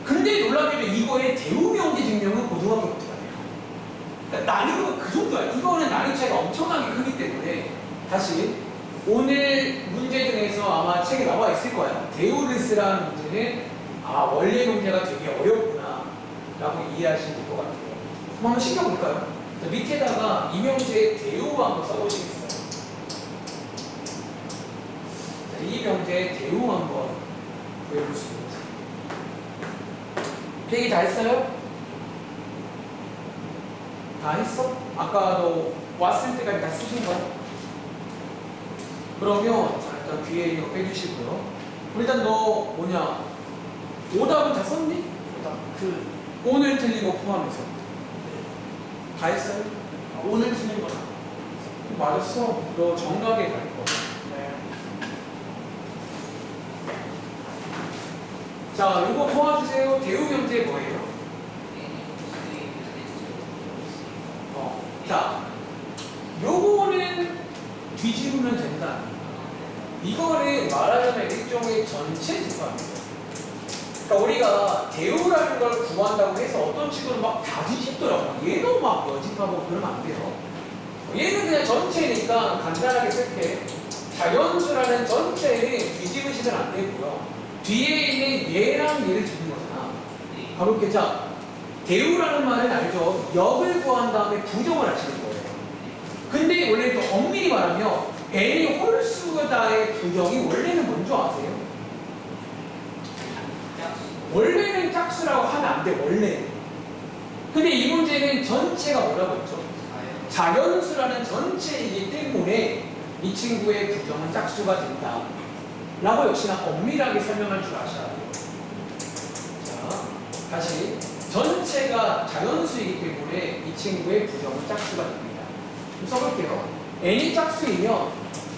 S1: 근데 놀랍게도 이거의 대우 명제 증명은 고등학교부터가 돼요. 그러니까 난이도가 그 정도야. 이거는 난이도 차이가 엄청나게 크기 때문에 다시 오늘 문제 중에서 아마 책에 나와 있을 거야. 대우를 쓰라는 문제는 원래 문제가 되게 어렵구나 라고 이해하시면 될 것 같아요. 한번 신경 볼까요? 자, 밑에다가 이 명제의 대우 한번 써보시겠어요? 자, 이 명제의 대우 한번 보여보시겠습니다. 필기 다 했어요? 다 했어? 아까 너 왔을 때까지 다 쓰신 거야? 그러면 자, 일단 뒤에 이거 빼주시고요. 일단 너 뭐냐? 오답은 다 썼니? 오답. 오늘 틀린 거 포함해서 다 했어요?
S3: 오늘 틀린 거다.
S1: 맞았어. 너 정각에 갈 거.
S3: 네.
S1: 자, 이거 도와주세요. 대우 명제 뭐예요? 자, 요거는 뒤집으면 된다. 이거는 말하자면 일종의 전체 집합이에요. 그러니까 우리가 대우라는 걸 구한다고 해서 어떤 친구는 막 다 뒤집더라고. 얘도 막 여집하고 그러면 안 돼요. 얘는 그냥 전체니까 간단하게 쓸게. 자연수라는 전체를 뒤집으시면 안 되고요. 뒤에 있는 얘랑 얘를 뒤집는 거잖아. 가볼게. 자, 대우라는 말은 알죠? 역을 구한 다음에 부정을 하시는 거예요. 근데 원래 또 엄밀히 말하면 n이 홀수다의 부정이 원래는 뭔지 아세요? 원래는 짝수라고 하면 안 돼, 원래는. 근데 이 문제는 전체가 뭐라고 했죠? 자연수라는 전체이기 때문에 이 친구의 부정은 짝수가 된다 라고 역시나 엄밀하게 설명할 줄 아셔야 돼요. 자, 다시 전체가 자연수이기 때문에 이 친구의 부정은 짝수가 됩니다. 좀 써볼게요. n이 짝수이면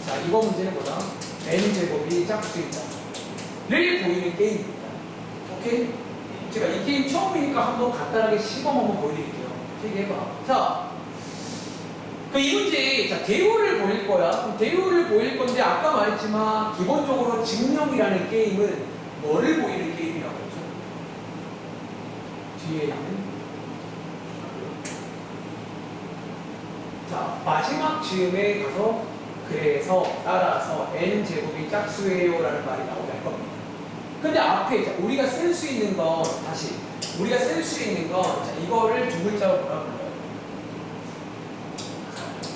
S1: 자, 이번 문제는 뭐다? n제곱이 짝수이다 를 보이는 게임입니다. 오케이? 제가 이 게임 처음이니까 한번 간단하게 시범 한번 보여드릴게요. 필기해봐. 자, 이 문제, 자, 대우를 보일 거야. 그럼 대우를 보일 건데, 아까 말했지만, 기본적으로 증명이라는 게임은 뭐를 보이는 게임이라고 했죠? 뒤에 있는. 자, 마지막 즈음에 가서, 그래서, 따라서, n제곱이 짝수예요 라는 말이 나오게 할 겁니다. 근데 앞에, 자, 우리가 쓸 수 있는 건, 다시, 우리가 쓸 수 있는 건, 자, 이거를 두 글자로 뭐라 불러요?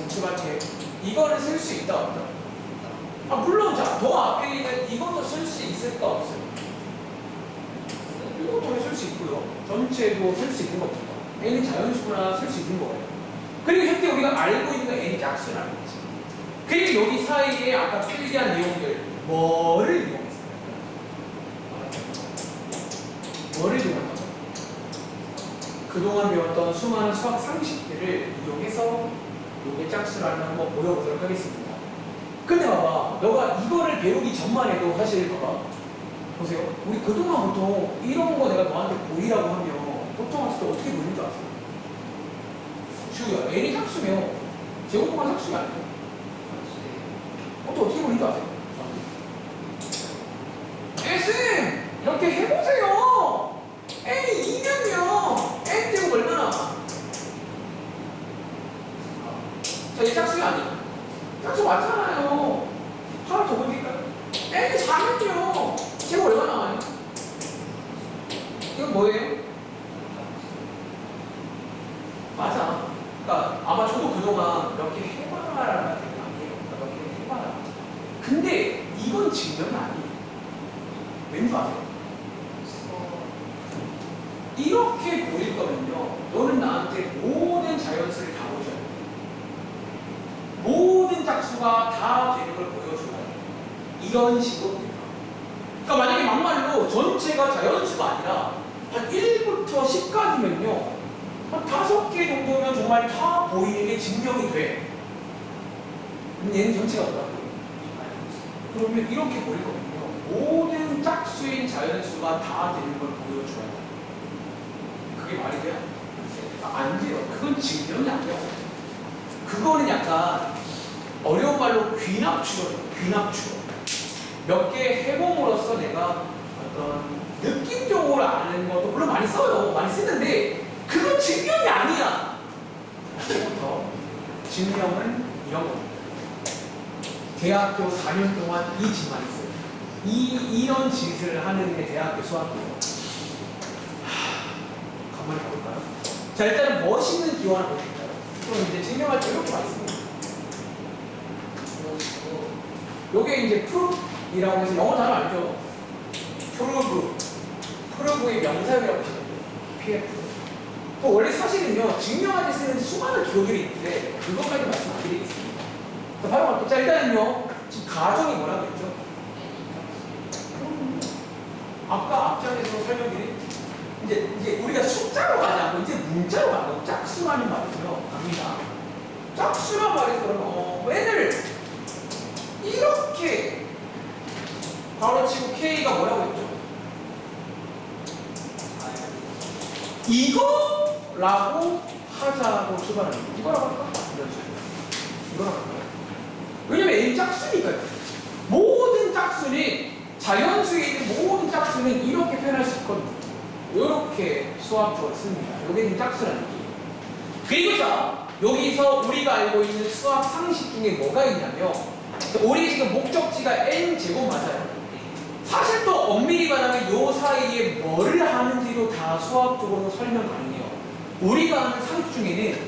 S1: 복수같이 이거를 쓸 수 있다 없다? 물론 자, 더 앞에 있는 이것도 쓸 수 있을까 없어요? 이것도 쓸 수 있고요. 전체도 쓸 수 있는 겁니다. n이 자연수구나 쓸 수 있는 거예요. 그리고 현재 우리가 알고 있는 건 n이 짝수라는 거지. 그리고 여기 사이에 아까 필기한 내용들 뭐를 이용했어요? 뭐를 이용한 거죠? 그동안 배웠던 수많은 수학 상식들을 이용해서 요게 짝수라는 한번 보여보도록 하겠습니다. 근데 봐봐, 너가 이거를 배우기 전만 해도 사실 봐봐, 보세요. 우리 그동안 보통 이런 거 내가 너한테 보이라고 하면 보통 왔을 때 어떻게 보이는 줄 아세요? 주야, n이 짝수면 제곱만 짝수가 아니에요? 어떻게 보이는 줄 아세요? 쌤! 이렇게 해보세요! n이 2면요! n 제곱 얼마나? 자, 얘 짝수가 아니에요. 짝수 맞잖아요. 하나 더 보니까요. n이 4면요. 제곱 얼마 나와요? 이건 뭐예요? 맞아. 그러니까 아마 저도 그동안 이렇게 해봐라라는 얘기 아니에요. 이렇게 해봐라. 근데 이건 증명은 아니에요. 왠지 아세요? 이렇게 보일 거면요. 너는 나한테 모든 자연수를 다 보여줘야 돼. 짝수가 다 되는 걸 보여줘야 돼. 이런 식으로 됩니다. 그러니까 만약에 막말로 전체가 자연수가 아니라 한 1부터 10까지면요. 한 5개 정도면 정말 다 보이는 게 증명이 돼. 그럼 얘는 전체가 뭐라고요? 그러면 이렇게 보일 거거든요. 모든 짝수인 자연수가 다 되는 걸 보여줘야 돼. 그게 말이 돼요? 안 돼요. 그건 증명이 안 돼요. 그거는 약간 어려운 말로 귀납추어예요. 귀납추어. 몇 개 해봄으로써 내가 어떤 느낌적으로 아는 것도 물론 많이 써요. 많이 쓰는데 그건 증명이 아니야. 지금부터 증명은 이런 겁니다. 대학교 4년 동안 이 짓만 했어요. 이런 짓을 하는 게 대학교 수학이에요. 가만히 가볼까요? 자, 일단은 멋있는 기호 하나 보여드릴까요? 그럼 이제 증명할 때 이렇게 많습니다. 요게 이제 프루브이라고 해서 영어 단어 알죠? 프루브의 명사형이라고 보시면 돼요. PF. 또 원래 사실은요, 증명할 때 쓰는 수많은 기호들이 있는데 그것까지 말씀 안 드리겠습니다. 자, 바로 갈게요. 자, 일단은요, 지금 가정이 뭐라고 했죠? 아까 앞장에서 설명드린 이제 우리가 숫자로 가지 않고 이제 문자로 가고 짝수라는 말이죠. 갑니다. 짝수란 말에서 그러면 n을 이렇게 바로 치고 k가 뭐라고 했죠? 이거라고 하자고 출발합니다. 이거라고 할까? 이런 식으로. 이거라고 할까요? 왜냐면 n 짝수니까요. 모든 짝수는 자연수에 있는 모든 짝수는 이렇게 표현할 수 있거든요. 이렇게 수학적으로 씁니다. 이게 짝수라는 얘기예요. 그리고 자, 여기서 우리가 알고 있는 수학 상식 중에 뭐가 있냐면 우리 지금 목적지가 n제곱 맞아요. 사실 또 엄밀히 말하면 요 사이에 뭐를 하는지도 다 수학적으로 설명 가능해요. 우리가 아는 상식 중에는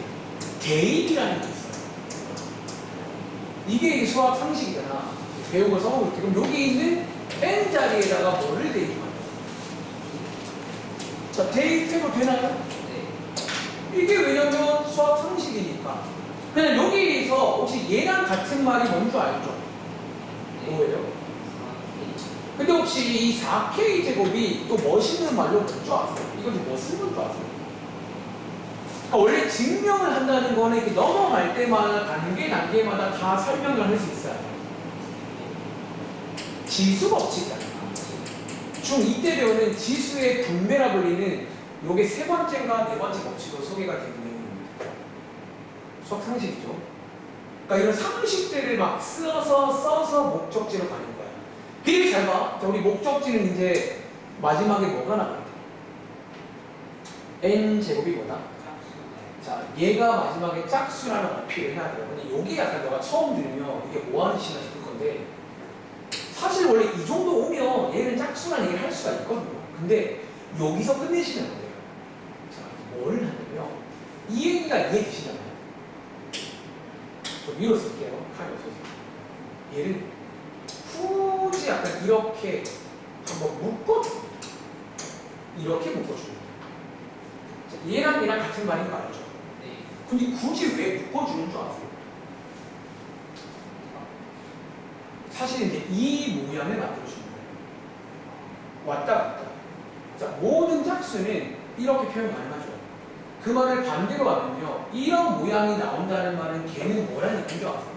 S1: 대입이라는 게 있어요. 이게 수학 상식이잖아. 배운 거 써먹을게. 그럼 여기 있는 n 자리에다가 뭐를 대입하냐? 자, 대입해도 되나요? 네. 이게 왜냐면 수학 상식이니까. 그냥 여기서 혹시 얘랑 같은 말이 뭔지 알죠? 네. 뭐예요? 근데 혹시 이 4K 제곱이 또 멋있는 말로 뭔 줄 아세요? 이건 뭐 쓰는 줄 아세요? 그러니까 원래 증명을 한다는 거는 이렇게 넘어갈 때마다 단계마다 다 설명을 할 수 있어야 돼요. 지수 법칙이잖아요. 중2 때 배우는 지수의 분배라 불리는 요게 세 번째인가 네 번째 법칙으로 소개가 되는 내용입니다. 수학 상식이죠. 그러니까 이런 상식들을 막 써서 목적지로 가는 거야. 그리고 잘 봐. 자, 우리 목적지는 이제 마지막에 뭐가 나와야 돼? n제곱이 뭐다? 자, 얘가 마지막에 짝수라는 어필을 해야 돼요. 근데 요게 약간 너가 처음 들으면 이게 뭐 하는 짓이나 싶을 건데 사실 원래 이 정도 오면 얘는 짝수라는 얘기를 할 수가 있거든요. 근데 여기서 끝내시면 안 돼요. 자, 뭘 하냐면 이 얘기가 이해되시잖아요. 좀 위로 쓸게요. 칼이 없어서. 얘를 굳이 약간 이렇게 한번 묶어줍니다. 이렇게 묶어줍니다. 자, 얘랑 같은 말인 거 알죠? 네. 근데 굳이 왜 묶어주는 줄 아세요? 사실 이제 이 모양을 만들어주는 거예요. 왔다 갔다. 자, 모든 짝수는 이렇게 표현 가능하죠. 그 말을 반대로 하면요. 이런 모양이 나온다는 말은 걔는 뭐라는 얘기인 줄 아세요?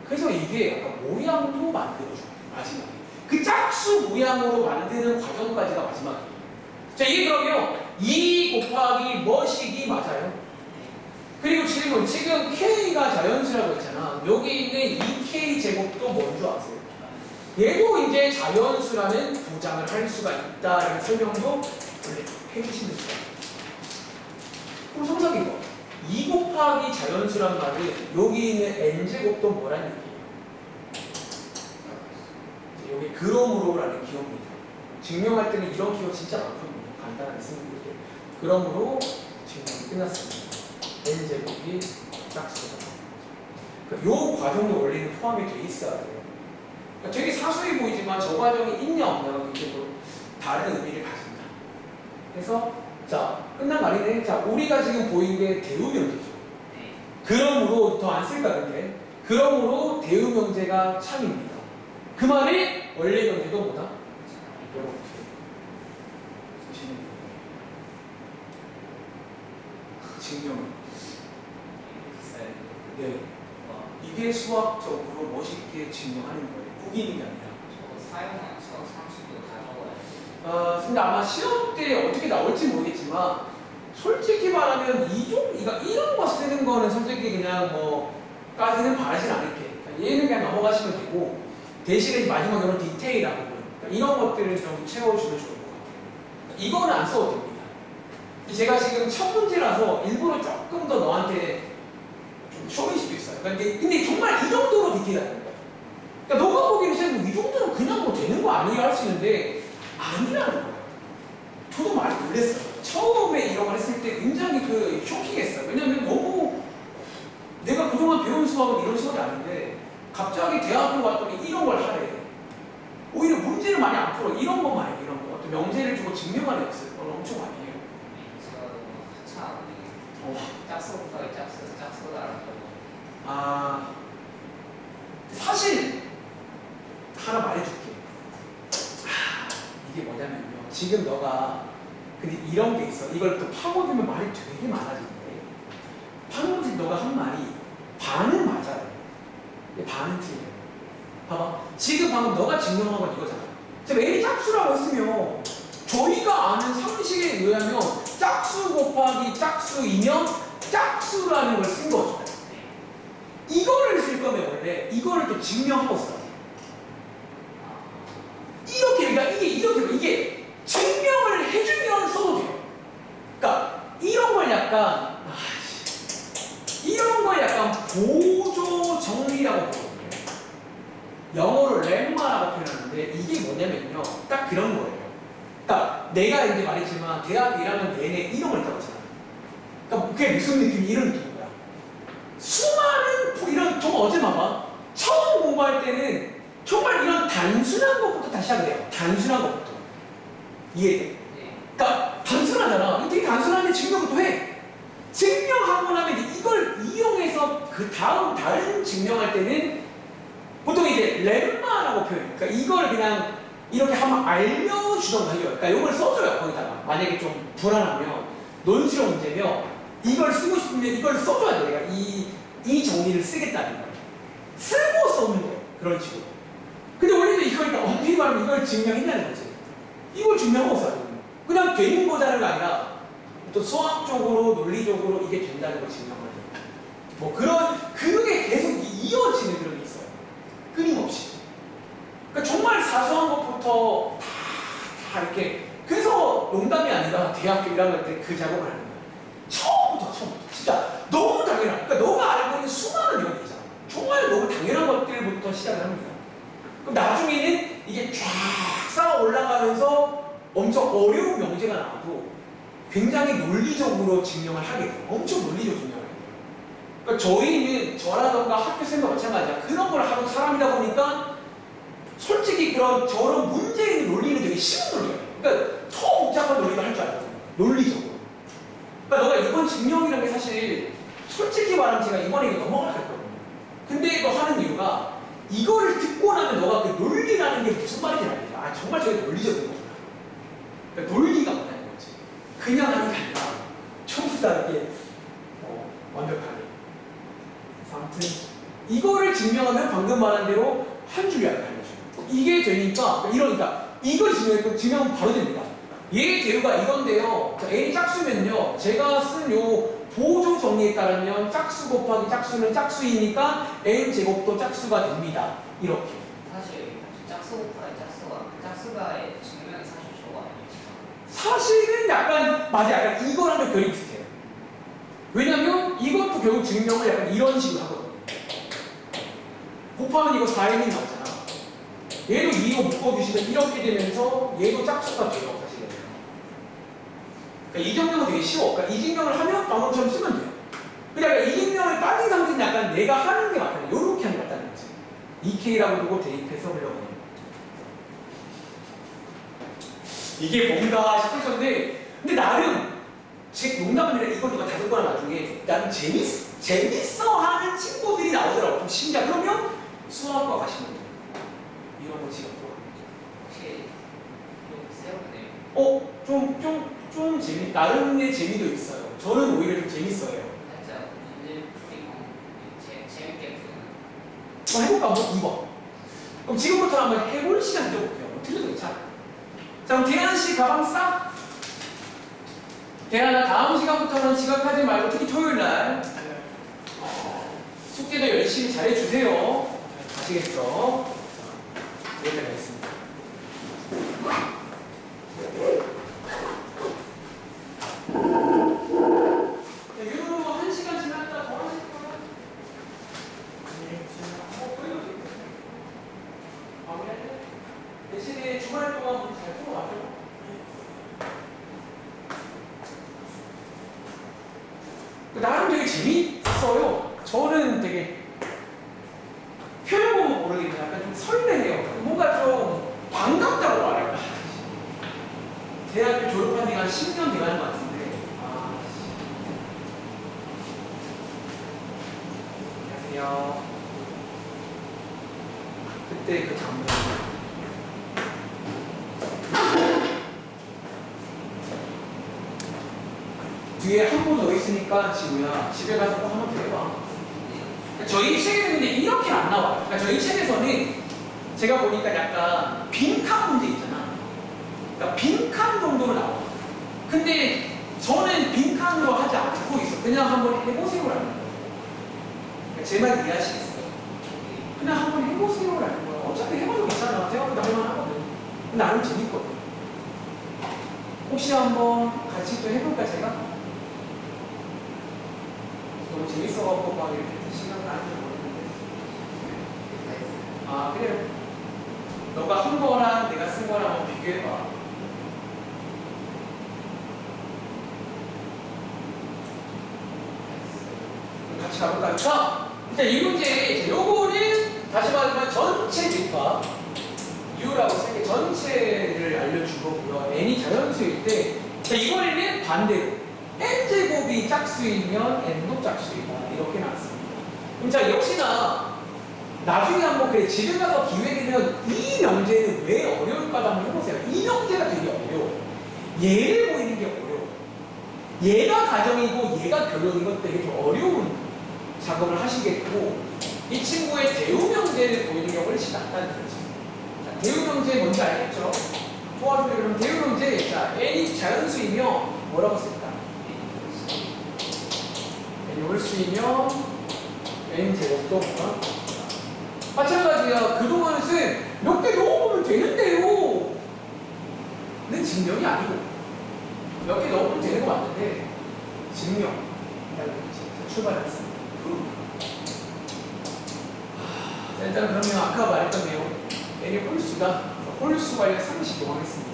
S1: 그래서 이게 약간 모양도 만들어줘요. 마지막에. 그 짝수 모양으로 만드는 과정까지가 마지막이에요. 자, 이게 그러면 2 곱하기 뭐식이 맞아요? 그리고 질문, 지금 K가 자연수라고 했잖아. 여기 있는 2K 제곱도 뭔 줄 아세요? 얘도 이제 자연수라는 보장을 할 수가 있다라는 설명도 원래 해주시면 돼요. 그럼 성적인 거. 2 곱하기 자연수란 말은 여기 있는 n제곱도 뭐라는 얘기예요? 여기 그러므로라는 기호입니다. 증명할 때는 이런 기호 진짜 많거든요. 간단하게 쓰는 게. 그러므로 증명이 끝났습니다. n제곱이 짝수다. 요 과정도 원래는 포함이 돼 있어야 돼요. 그러니까 되게 사소해 보이지만 저 과정이 있냐 없냐가 굉장히 또 다른 의미를 가진다. 그래서 자, 끝난 말이네. 자, 우리가 지금 보인 게 대우명제죠. 그러므로 더 안 쓸까 근데 그러므로 대우명제가 참입니다. 그 말이 원래 명제도 뭐다? 이렇게 쓰시는 거예요. 증명. 네. 이게 수학적으로 멋있게 증명하는 거예요. 우기는 게 아니라.
S2: 사용한 수학 상식도 다 적어야지.
S1: 근데 아마 시험 때 어떻게 나올지 모르겠지만 솔직히 말하면 이런 거 쓰는 거는 솔직히 그냥 까지는 바라진 않을게. 그러니까 얘는 그냥 넘어가시면 되고 대신에 마지막에 이런 디테일하고 그러니까 이런 것들을 좀 채워주면 좋을 것 같아요. 이거는 안 써도 됩니다. 제가 지금 첫 문제라서 일부러 조금 더 너한테 좀 쇼일 수도 있어요. 근데 정말 이 정도로 디테일하는 거예요. 그러니까 너가 보기에는 쌤, 이 정도는 그냥 되는 거 아니야 할 수 있는데 아니라는 거예요. 저도 많이 놀랐어요. 처음에 이런 걸 했을 때 굉장히 쇼킹했어요. 왜냐면 너무 내가 그동안 배운 수학은 이런 수학이 아닌데 갑자기 대학교 갔더니 이런 걸 하래. 오히려 문제를 많이 안 풀어. 이런 것만 해. 이런 거. 또 명제를 주고 증명하는 학습. 그건 엄청 많이 해요.
S2: 저 한참 짝수부터 짝수도 알았고.
S1: 사실 하나 말해줄게. 이게 뭐냐면요. 지금 너가 근데 이런 게 있어. 이걸 또 파고들면 말이 되게 많아지는데 방금 전에 너가 한 말이 반은 맞아요. 근데 반은 틀려요. 봐봐. 지금 방금 너가 증명한 건 이거잖아. 지금 A이 짝수라고 했으면 저희가 아는 상식에 의하면 짝수 곱하기 짝수이면 짝수라는 걸 쓴 거죠. 이거를 쓸 거면 원래 이거를 또 증명하고 써야 돼. 그러니까 이게 증명을 해주면 써도 돼요. 그러니까 이런 걸 약간 보조 정리라고 부르거든요. 영어로 렘마라고 표현하는데 이게 뭐냐면요. 딱 그런 거예요. 그러니까 내가 이제 말했지만 대학 1학년 내내 이런 걸 했다고 했잖아. 그러니까 그게 무슨 느낌이 이런 느낌인 거야. 수많은 이런 정말 어제 봐봐. 처음 공부할 때는 정말 이런 단순한 것부터 다시 시작을 해요. 단순한 것부터. 이해돼?
S2: 네.
S1: 그러니까 단순하잖아. 이거 되게 단순한데 증명부터 해. 증명하고 나면 이제 이걸 이용해서 그 다른 증명할 때는 보통 이제 렘마라고 표현해요. 그러니까 이걸 그냥 이렇게 한번 알려주던가 해요. 그러니까 이걸 써줘요. 거기다가. 만약에 좀 불안하면 논술형 문제면 이걸 쓰고 싶으면 이걸 써줘야 돼. 내가 이 정리를 쓰겠다는 거예요. 쓰고 써는 거예요. 그런 식으로. 근데 원래는 이거니까 엄밀히 말하면 이걸 증명했다는 거지. 이걸 증명하고 써야 돼요. 그냥 되는 거자는 아니라 또 수학적으로 논리적으로 이게 된다는 걸 증명을 해요. 그게 계속 이어지는 그런 게 있어요. 끊임없이. 그러니까 정말 사소한 것부터 다 이렇게. 그래서 농담이 아니라 대학교 1학년 때 그 작업을 하는 거예요. 처음부터. 진짜 너무 당연한. 그러니까 너가 알고 있는 수많은 내용이잖아. 정말 너무 당연한 것들부터 시작을 합니다. 그럼 나중에는 이게 쫙 쌓아 올라가면서 엄청 어려운 명제가 나와도 굉장히 논리적으로 증명을 하게 돼요. 엄청 논리적으로 증명을 해요. 그러니까 저희는 저라던가 학교생과 마찬가지야. 그런 걸 하는 사람이다 보니까 솔직히 저런 문제에 있는 논리는 되게 쉬운 논리예요. 그러니까 더 복잡한 논리도 할 줄 알거든요. 논리적으로. 그러니까 너가 이번 증명이라는 게 사실 솔직히 말하면 제가 이번에 이거 넘어갈 거거든요. 근데 이거 하는 이유가 이거를 듣고 나면 너가 그 논리라는 게 무슨 말인지 알겠다. 정말 저게 논리적인 거구나. 그러니까 논리가 뭐냐는 거지. 그냥 하는 게 아니라 전부 다 이렇게 완벽하게. 아무튼 이거를 증명하면 방금 말한 대로 한 줄이 안 알려줘요. 이게 되니까 이걸 증명하면 바로 됩니다. 얘 대우가 이건데요. A이 짝수면요. 제가 쓴 요 보조 정리에 따르면 짝수 곱하기 짝수는 짝수이니까 n 제곱도 짝수가 됩니다. 이렇게.
S2: 사실 짝수 곱하기 짝수가의 증명이 사실 저거 아니에요?
S1: 사실은 약간 이거랑 결이 비슷해요. 왜냐면 이것도 결국 증명을 약간 이런 식으로 하거든요. 곱하면 이거 4n이 나오잖아. 얘도 2로 묶어주시면 이렇게 되면서 얘도 짝수가 돼요. 사실은. 그러니까 이 증명은 되게 쉬워. 그러니까 이 증명을 하면 방금처럼 쓰면 돼요. 그러니까 이 증명을 빠진 상태는 약간 내가 하는 게 맞다는 거야. 요렇게 하는 게 맞다는 거지. EK라고 두고 대입해서 하려고. 이게 뭔가 싶을 건데, 근데 나름 제 농담은 아니라 이걸 누가 다 듣거나 나중에 나는 재밌어 하는 친구들이 나오더라고. 좀 신기하. 그러면 수학과 가시면 돼요. 이런 거 지금
S2: 혹시 좀 새롭네요.
S1: 좀 나름의 재미도 있어요. 저는 오히려 좀 재밌어요.
S2: 살짝 문제 풀이 재밌게 푸는.
S1: 한번 해볼까? 한번 2번. 그럼 지금부터 한번 해볼 시간 드려볼게요. 틀려도 괜찮아. 자, 그럼 대한 씨 가방 싸? 대한아, 다음 시간부터는 지각하지 말고 특히 토요일 날 숙제도 열심히 잘해주세요. 아시겠죠? 자, 여기까지 하겠습니다. 자, 유로 1시간 지났다 더 하실 거야? 거의 어디 있어요? 마무리할래? 대신에 주말 동안 우리 잘 풀어와줘. 나름 되게 재밌어요. 저는 되게 표현 보면 모르겠는데 약간 좀 설레네요. 뭔가 좀 반갑다고 말할까. 대학교 졸업한 지가 한 10년 돼가는 것 같은데. 안녕하세요. 그때 그 장면. 뒤에 한 번 더 있으니까 지구야 집에 가서 꼭 한번 더 해봐. 저희 책에는 근데 이렇게 안 나와요. 그러니까 저희 책에서는 제가 보니까 약간 빈칸 문제 있잖아. 그러니까 빈칸 정도로 나와. 근데 저는 빈칸으로 하지 않고 있어. 그냥 한번 해보세요라는 거예요. 그러니까 제 말 이해하시겠어요? 그냥 한번 해보세요라는 거예요. 어차피 해봐도 괜찮아. 생각보다 할만하거든. 나름 재밌거든. 혹시 한번 같이 또 해볼까 제가? 너무 재밌어갖고 막 이렇게 시간 나는 줄 모르겠는데. 아, 그래요. 너가 한 거랑 내가 쓴 거랑 한번 비교해봐. 같이 가볼까요? 자, 일단 이 문제, 요거는 다시 말하면 전체 뒷밥 U라고 쓸게 전체를 알려준 거고요. N이 자연수일 때, 자, 이번에는 반대로 N제곱이 짝수이면 N도 짝수이다. 이렇게 나왔습니다. 그럼 자, 역시나 나중에 한번 그래 집에 가서 기회 되면 이 명제는 왜 어려울까도 한번 해보세요. 이 명제가 되게 어려워. 얘를 보이는 게 어려워. 얘가 가정이고 얘가 결론이고 되게 좀 어려운 작업을 하시게 되고 이 친구의 대우 명제를 보이는 게 훨씬 낫다는 거죠. 자, 대우 명제 뭔지 알겠죠? 도와주세요. 그럼 대우 명제, 자, n이 자연수이면 뭐라고 쓸까? n이 홀수이면 n 제곱도 뭐가? 마찬가지야. 그동안 쓴 몇 개 넣어보면 되는데요. 는 증명이 아니고 몇 개 넣어보면 되는 거 맞는데 증명. 출발했습니다. 자, 일단 그러면 아까 말했던 내용 n의 홀수가 이렇게 상식 이용하겠습니다.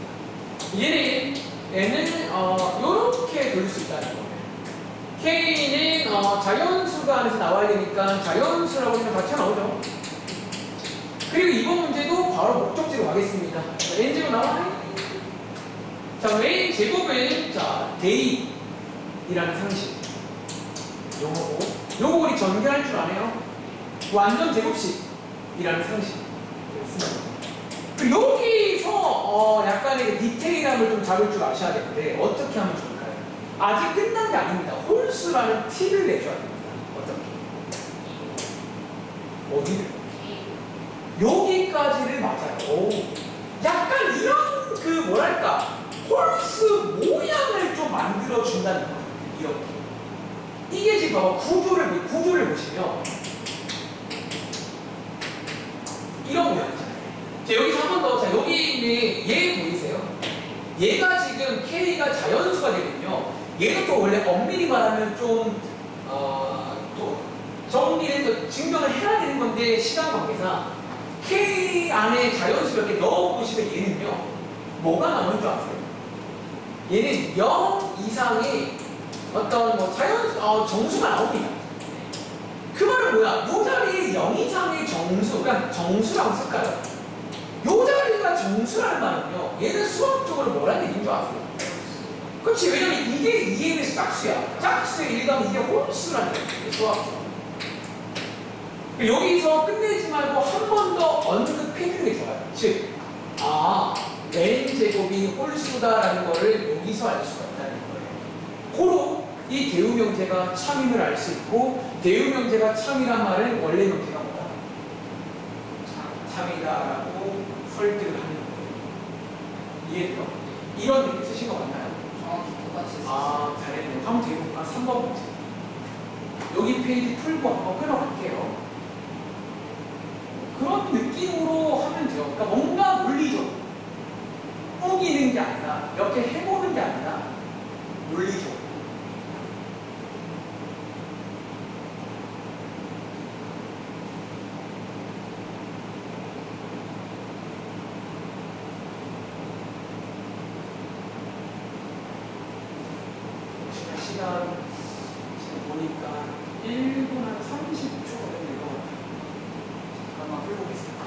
S1: 얘는 n을 이렇게 돌릴 수 있다는 거예요. k는 자연수가 안에서 나와야 되니까 자연수라고 하면 같이 나오죠. 그리고 이번 문제도 바로 목적지로 가겠습니다. n제곱 나와요. 자, n 제곱은 자 대입이라는 상식. 요거고, 요거 우리 전개할 줄 아네요. 완전 제곱식이라는 상식. 그리고 여기서 약간의 디테일함을 좀 잡을 줄 아셔야 되는데 어떻게 하면 좋을까요? 아직 끝난 게 아닙니다. 홀수라는 티를 내줘야 됩니다. 어떻게? 어디를? 여기까지를 맞아요. 오. 약간 이런 그 뭐랄까 홀수 모양을 좀 만들어 준다는 거예요. 이렇게. 이게 지금 봐봐 구조를 보시면 이런 모양이잖아요. 자, 여기서 한 번 더. 자, 여기 있는 얘 보이세요? 얘가 지금 K가 자연수가 되거든요. 얘도 또 원래 엄밀히 말하면 좀 또 정리를 또 증명을 해야 되는 건데 시간 관계상 K 안에 자연수 몇 개 넣어보시면 얘는요 뭐가 나오는 줄 아세요? 얘는 0 이상의 어떤 뭐 정수가 나옵니다. 그 말은 뭐야? 요 자리에 0 이상의 정수, 그러니까 정수라고 쓸까요? 요 자리가 정수라는 말은요, 얘는 수학적으로 뭐라는 얘기인 줄 아세요? 그렇지, 왜냐면 이게 2n에서 짝수야. 짝수의 1감 이게 홀수라는 얘기예요, 수학적으로. 여기서 끝내지 말고 한 번 더 언급해주는 게 좋아요. 즉, n제곱이 홀수다라는 거를 여기서 알 수가 있다는 거예요. 고로 이 대우명제가 참임을 알 수 있고, 대우명제가 참이란 말은 원래 명제가 뭐다? 참이다라고 설득을 하는 거예요. 이해돼요? 이런 느낌 쓰신 거 맞나요?
S2: 정확히 똑같이 썼어요.
S1: 잘했네요. 다음 대우가 3번 문제. 여기 페이지 풀고 한번 끊어갈게요. 그런 느낌으로 하면 돼요. 그러니까 뭔가 물리적으로 우기는 게 아니라, 이렇게 해보는 게 아니라 물리적으로. 시간 지금 보니까 1분 한 30초 걸리네요. 잠깐만 끌고 오겠습니다.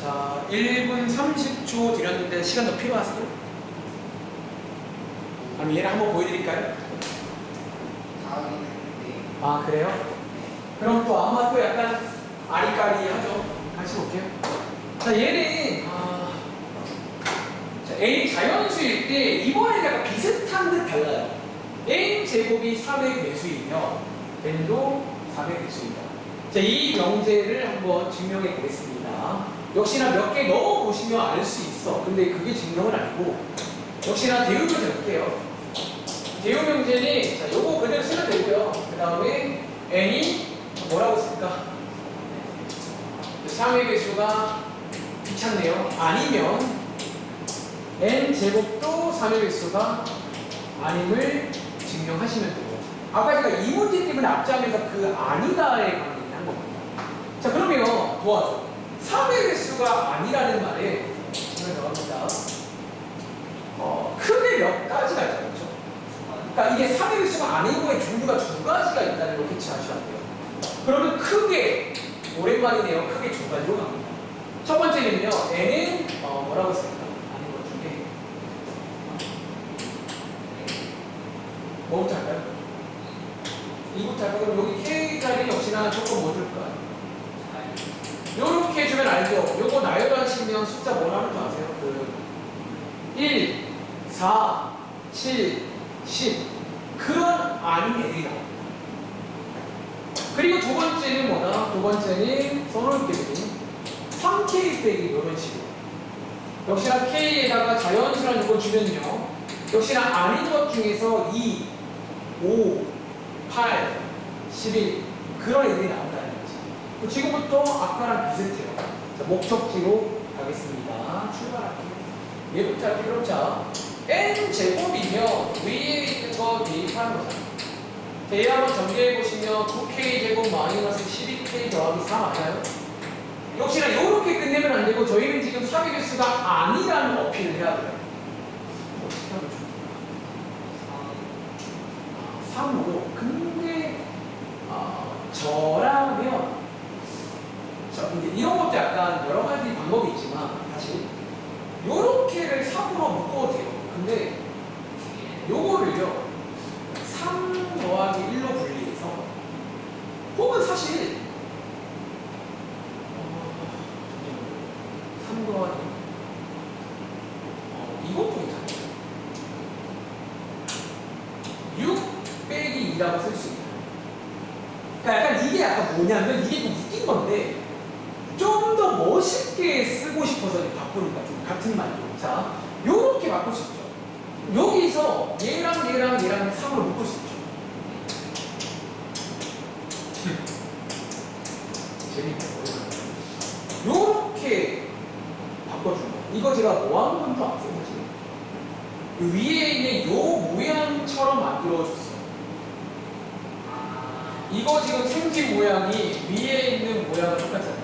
S1: 자, 1분 30초 드렸는데 시간 더 필요하세요? 그럼 얘를 한번 보여드릴까요?
S2: 다음에는 네.
S1: 그래요? 그럼 또 아마 또 약간 아리까리하죠? 같이 볼게요. 자, 얘는 자, A 자연수일 때 이번에 약간 비슷한 듯 달라요. n 제곱이 400 배수이며 n도 400 배수이다. 자, 이 명제를 한번 증명해 보겠습니다. 역시나 몇 개 넣어보시면 알 수 있어. 근데 그게 증명은 아니고, 역시나 대우명제 볼게요. 대우명제는, 자, 요거 그대로 쓰면 되고요. 그 다음에 n이 뭐라고 쓸까? 3의 배수가 귀찮네요. 아니면 n 제곱도 3의 배수가 아님을 증명하시면 되고, 아까 제가 이 문제 때문에 앞장에서 그 아니다에 관계를 한 겁니다. 자, 그러면 도와줘. 3의 배수가 아니라는 말에 질문이 나옵니다. 크게 몇 가지가 있죠. 그렇죠? 그러니까 이게 3의 배수가 아닌 거에 종류가 두 가지가 있다는 걸 캐치하셔야 돼요. 그러면 크게, 오랜만이네요. 크게 두 가지로 갑니다. 첫 번째는요, n은 뭐라고 쓸까? 아닌 것 중에 뭐부터 할까요? 이부터 할까요? 그럼 여기 k 자리 역시나 조금 뭐 줄까요? 요렇게 해주면 알죠? 요거 나열하시면 숫자 뭐 나오는 줄 아세요? 1, 4, 7, 10 그런 아닌 애들이 나옵니다. 그리고 두 번째는 뭐다? 두 번째는 써놓을게 되니 3K 빼기 이런 식으로 역시나 K에다가 자연수란 요거 주면요 역시나 아닌 것 중에서 2, 5, 8, 11 그런 애들이 나온다는 거지. 지금부터 아까랑 비슷해요. 자, 목적지로 가겠습니다. 출발할게요. 얘부터 할게요. 자, n제곱이면 위에 있는 거 대입하는 거잖아요. 자, 얘 한번 전개해보시면 9k제곱 마이너스 12k 더하기 4 맞아요? 역시나 이렇게 끝내면 안 되고 저희는 지금 3의 개수가 아니라는 어필을 해야 돼요. 어떻게 하면 좋을까? 3으로. 근데 저라면 자, 근데 이런 것도 약간 여러 가지 방법이 있지만 사실 근데 요거를요 3 더하기 1로 분리해서 혹은 사실 3 더하기 이것도 괜찮아요. 6 빼기 2라고 쓸 수 있어요. 그러니까 약간 이게 약간 뭐냐면 이게 좀 웃긴 건데 좀 더 멋있게 쓰고 싶어서 바꾸니까 좀 같은 말로. 자, 요렇게 바꿀 수 있죠. 여기서 얘랑 3으로 묶을 수 있죠. 재밌네요. 요렇게 바꿔주는 거. 이거 제가 뭐 하는 건지 아세요? 사실? 위에 있는 요 모양처럼 만들어줬어요. 이거 지금 생긴 모양이 위에 있는 모양은 똑같잖아요.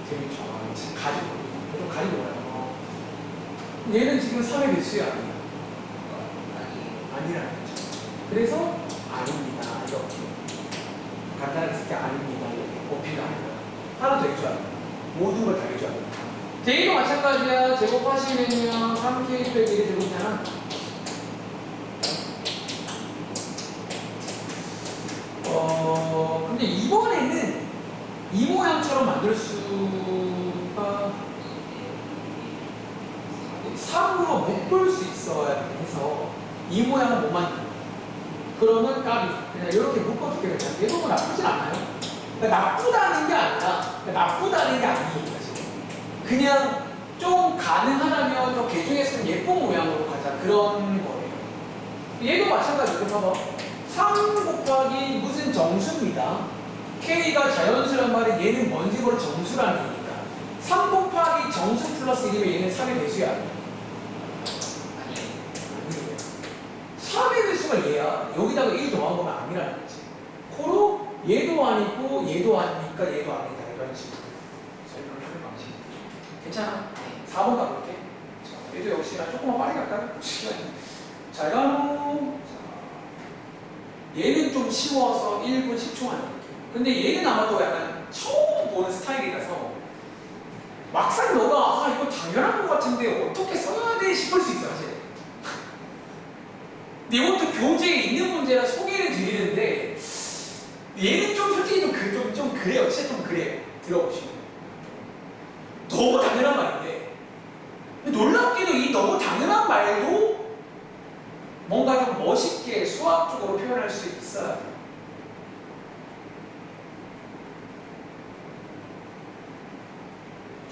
S1: 재밌죠? 가지고, 좀 가지고 와요. 얘는 지금 3의 배수야, 아니야? 아니라는 거죠. 그래서 아닙니다. 이렇게. 간단하게 쓸 때 아닙니다. 이렇게. 어필을 하는 거야. 하나 더 해줘야 돼. 모든 걸 다 해줘야 돼. 제2도 마찬가지야. 제곱하시면요. 3k 빼기 1이 제곱이잖아. 근데 이번에는 이 모양처럼 만들 수가 3으로 묶을 수 있어야 해서 이 모양은 못 만든다. 그러면 까비. 그냥 이렇게 묶어줄게. 그냥 얘도 뭐 나쁘진 않아요. 그러니까 나쁘다는 게 아니라, 나쁘다는 게 아니에요. 사실. 그냥 좀 가능하다면 좀 개중에서는 예쁜 모양으로 가자. 그런 거예요. 얘도 마찬가지로 봐봐. 3 곱하기 무슨 정수입니다. K가 자연수란 말은 얘는 뭔지 모를 정수라는 얘기니까 3 곱하기 정수 플러스 1이면 얘는 3의 배수야. 아니에요. 3의 배수가 얘야. 여기다가 1 더한 거면 아니라는 거지. 코로 얘도 아니고 얘도 아니니까 얘도 아니다. 이런 식으로 설명을 하는 방식. 괜찮아? 4번 가볼게. 자, 얘도 역시나 조금만 빨리 갈까요? 자, 이거 얘는 좀 쉬워서 1분 10초만 할게요. 근데 얘는 아마 또 약간 처음 보는 스타일이라서 막상 너가 이거 당연한 것 같은데 어떻게 써야 돼 싶을 수 있어 사실. 근데 이것도 교재에 있는 문제라 소개를 드리는데 얘는 좀 솔직히 좀 그래요. 진짜 좀 그래요. 들어보시면 너무 당연한 말인데 놀랍게도 이 너무 당연한 말도 뭔가 좀 멋있게 수학적으로 표현할 수 있어야 돼요.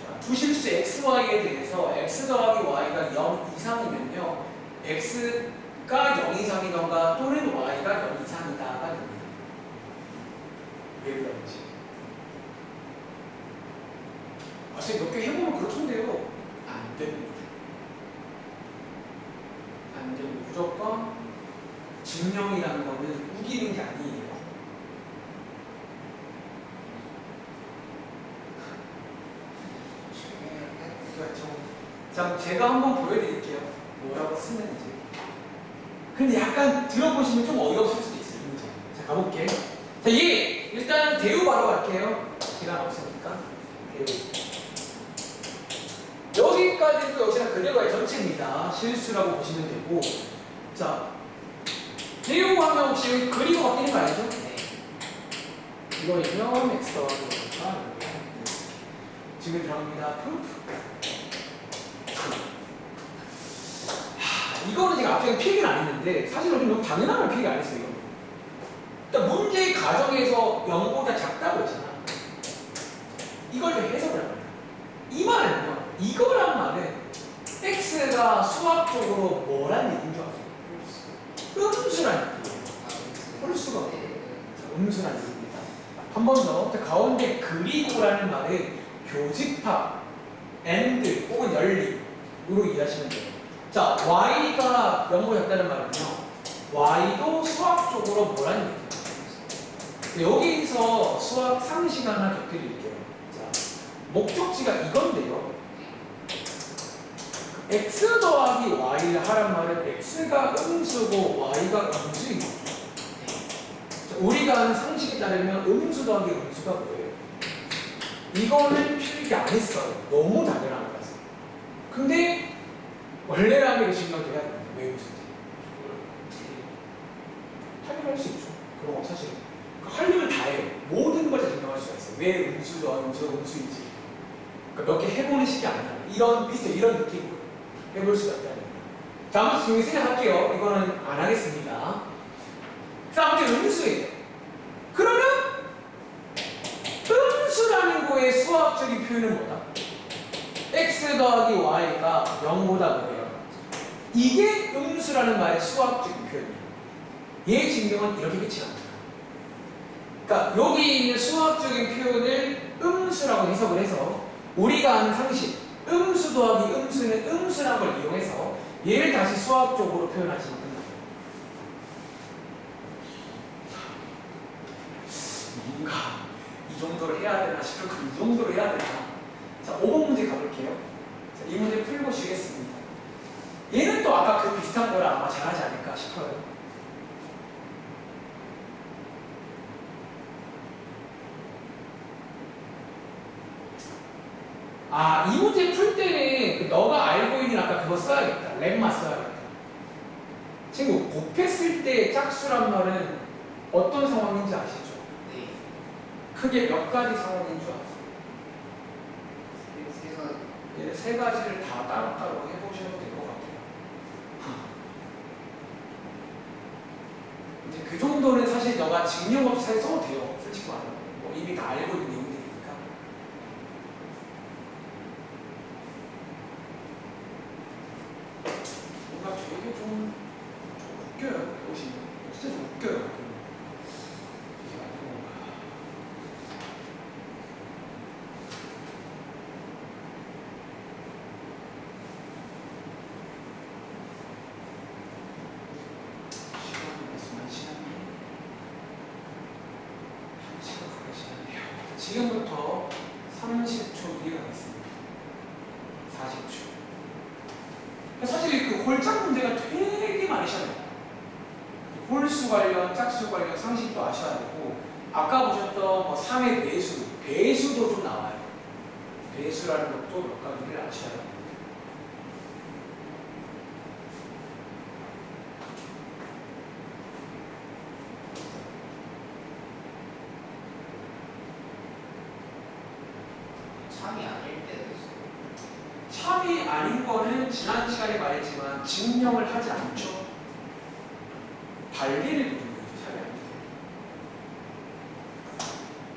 S1: 자, 두실수 xy에 대해서 x 더하기 y가 0 이상이면요 x가 0 이상이던가 또는 y가 0 이상이다가 됩니다. 왜 그런지 사실 몇 개 해보면 그렇던데요. 안 됩니다. 안 되고 무조건 증명이라는 거는 우기는 게 아니에요. 자, 제가 한번 보여드릴게요. 뭐라고 쓰는지. 근데 약간 들어보시면 좀 어이없을 수도 있어요. 자, 가볼게. 자, 일단 대우 바로 갈게요. 시간 없으니까. 대우. 여기까지도 역시나 그대로의 전체입니다. 실수라고 보시면 되고. 자, 대우하면 혹시 여기 그리고 바뀌는 거 알죠? 네. 이거이면 x 더하기 y가 지금 들어갑니다. 프루프. 이거는 제가 앞에 필기는 안 했는데 사실은 좀 너무 당연한 걸 필기 안 했어요. 그러니까 문제의 가정에서 0보다 작다고 했잖아. 이걸 좀 해석을 해봐요. 이 말은요, 이거란 말은 x가 수학적으로 뭐란 얘기인 줄 아세요? 음수란 얘기예요. 홀수가 음수란 얘기입니다. 한 번 더. 가운데 그리고라는 말은 교집합, and 혹은 연립으로 이해하시면 돼요. 자, y가 0보다 작다는 말은요, y도 수학적으로 뭐란 얘기예요? 여기서 수학 상식 하나 곁들일게요. 자, 목적지가 이건데요. x 더하기 y를 하란 말은 x가 음수고 y가 음수인 거죠. 우리가 아는 상식에 따르면 음수 더하기 음수가 뭐예요? 이거는 필기 안 했어요. 너무 당연한 거라서. 근데 원래라면 이거 증명돼야 됩니다. 왜 음수인지. 하려면 할 수 있죠. 그럼 사실 하려면 다 해요. 모든 걸 다 증명할 수가 있어요. 왜 음수죠, 음수인지. 그러니까 몇 개 해보는 식이 아니라 이런 비슷해 이런 느낌으로 해볼 수가 있다는 거예요. 자, 아무튼 지금 생각할게요. 이거는 안 하겠습니다. 자, 아무튼 음수예요. 그러면 음수라는 거의 수학적인 표현은 뭐다? x 더하기 y가 0보다 뭐예요? 이게 음수라는 말의 수학적인 표현이에요. 얘 증명은 이렇게 끝이 납니다. 그러니까 여기 있는 수학적인 표현을 음수라고 해석을 해서 우리가 아는 상식, 음수 더하기 음수는 음수라는 걸 이용해서 얘를 다시 수학적으로 표현하시면 된다. 뭔가 이 정도로 해야 되나 싶고 이 정도로 해야 되나. 자, 5번 문제 가볼게요. 자, 이 문제 풀고 쉬겠습니다. 얘는 또 아까 그 비슷한 거라 아마 잘하지 않을까 싶어요. 아, 이 문제 풀 때는 너가 알고 있는 아까 그거 써야겠다. 렘마 써야겠다. 친구, 곱했을 때 짝수란 말은 어떤 상황인지 아시죠?
S2: 네.
S1: 크게 몇 가지 상황인 줄 아세요? 예, 세 가지를 다 따로따로 해보셔도 될 것 같아요. 이제 그 정도는 사실 너가 증명 없이 써도 돼요. 솔직히 말하면. 뭐 이미 다 알고 있는 내용들이니까. 뭔가 되게 좀 웃겨요. 보시면. 진짜 좀 웃겨요. 이게 맞는 건가. 지금부터 30초 뒤에 가겠습니다. 40초. 사실 그 홀짝 문제가 되게 많이 시험해요. 홀수 관련, 짝수 관련 상식도 아셔야 되고, 아까 보셨던 뭐 3의 배수도 좀 나와요. 배수라는 것도 몇 가지를 아셔야 돼요.
S2: 참이 아닐 때도 있어요.
S1: 참이 아닌 거는 지난 시간에 말했지만 증명을 하지 않죠. 달리를 두는 거죠. 참이 아닐 때.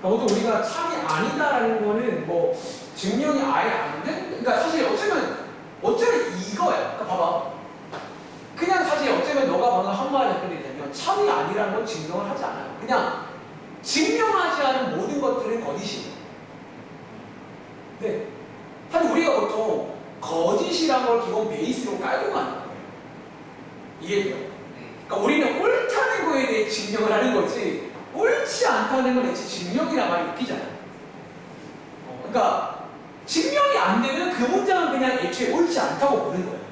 S1: 그러니까 보통 우리가 참이 아니다라는 거는 뭐 증명이 아예 안 된, 그러니까 사실 어쩌면 이거야. 그러니까 봐봐. 그냥 사실 어쩌면 너가 방금 한 말이 답변이냐면 참이 아니라는 건 증명을 하지 않아요. 그냥 증명하지 않은 모든 것들은 거짓이에요. 네. 사실 우리가 보통 거짓이란 걸 기본 베이스로 깔고 가는 거예요. 이해돼요? 그러니까 우리는 옳다는 거에 대해 증명을 하는 거지 옳지 않다는 건 애초에 증명이란 말이 웃기잖아요. 그러니까 증명이 안 되면 그 문장은 그냥 애초에 옳지 않다고 보는 거예요.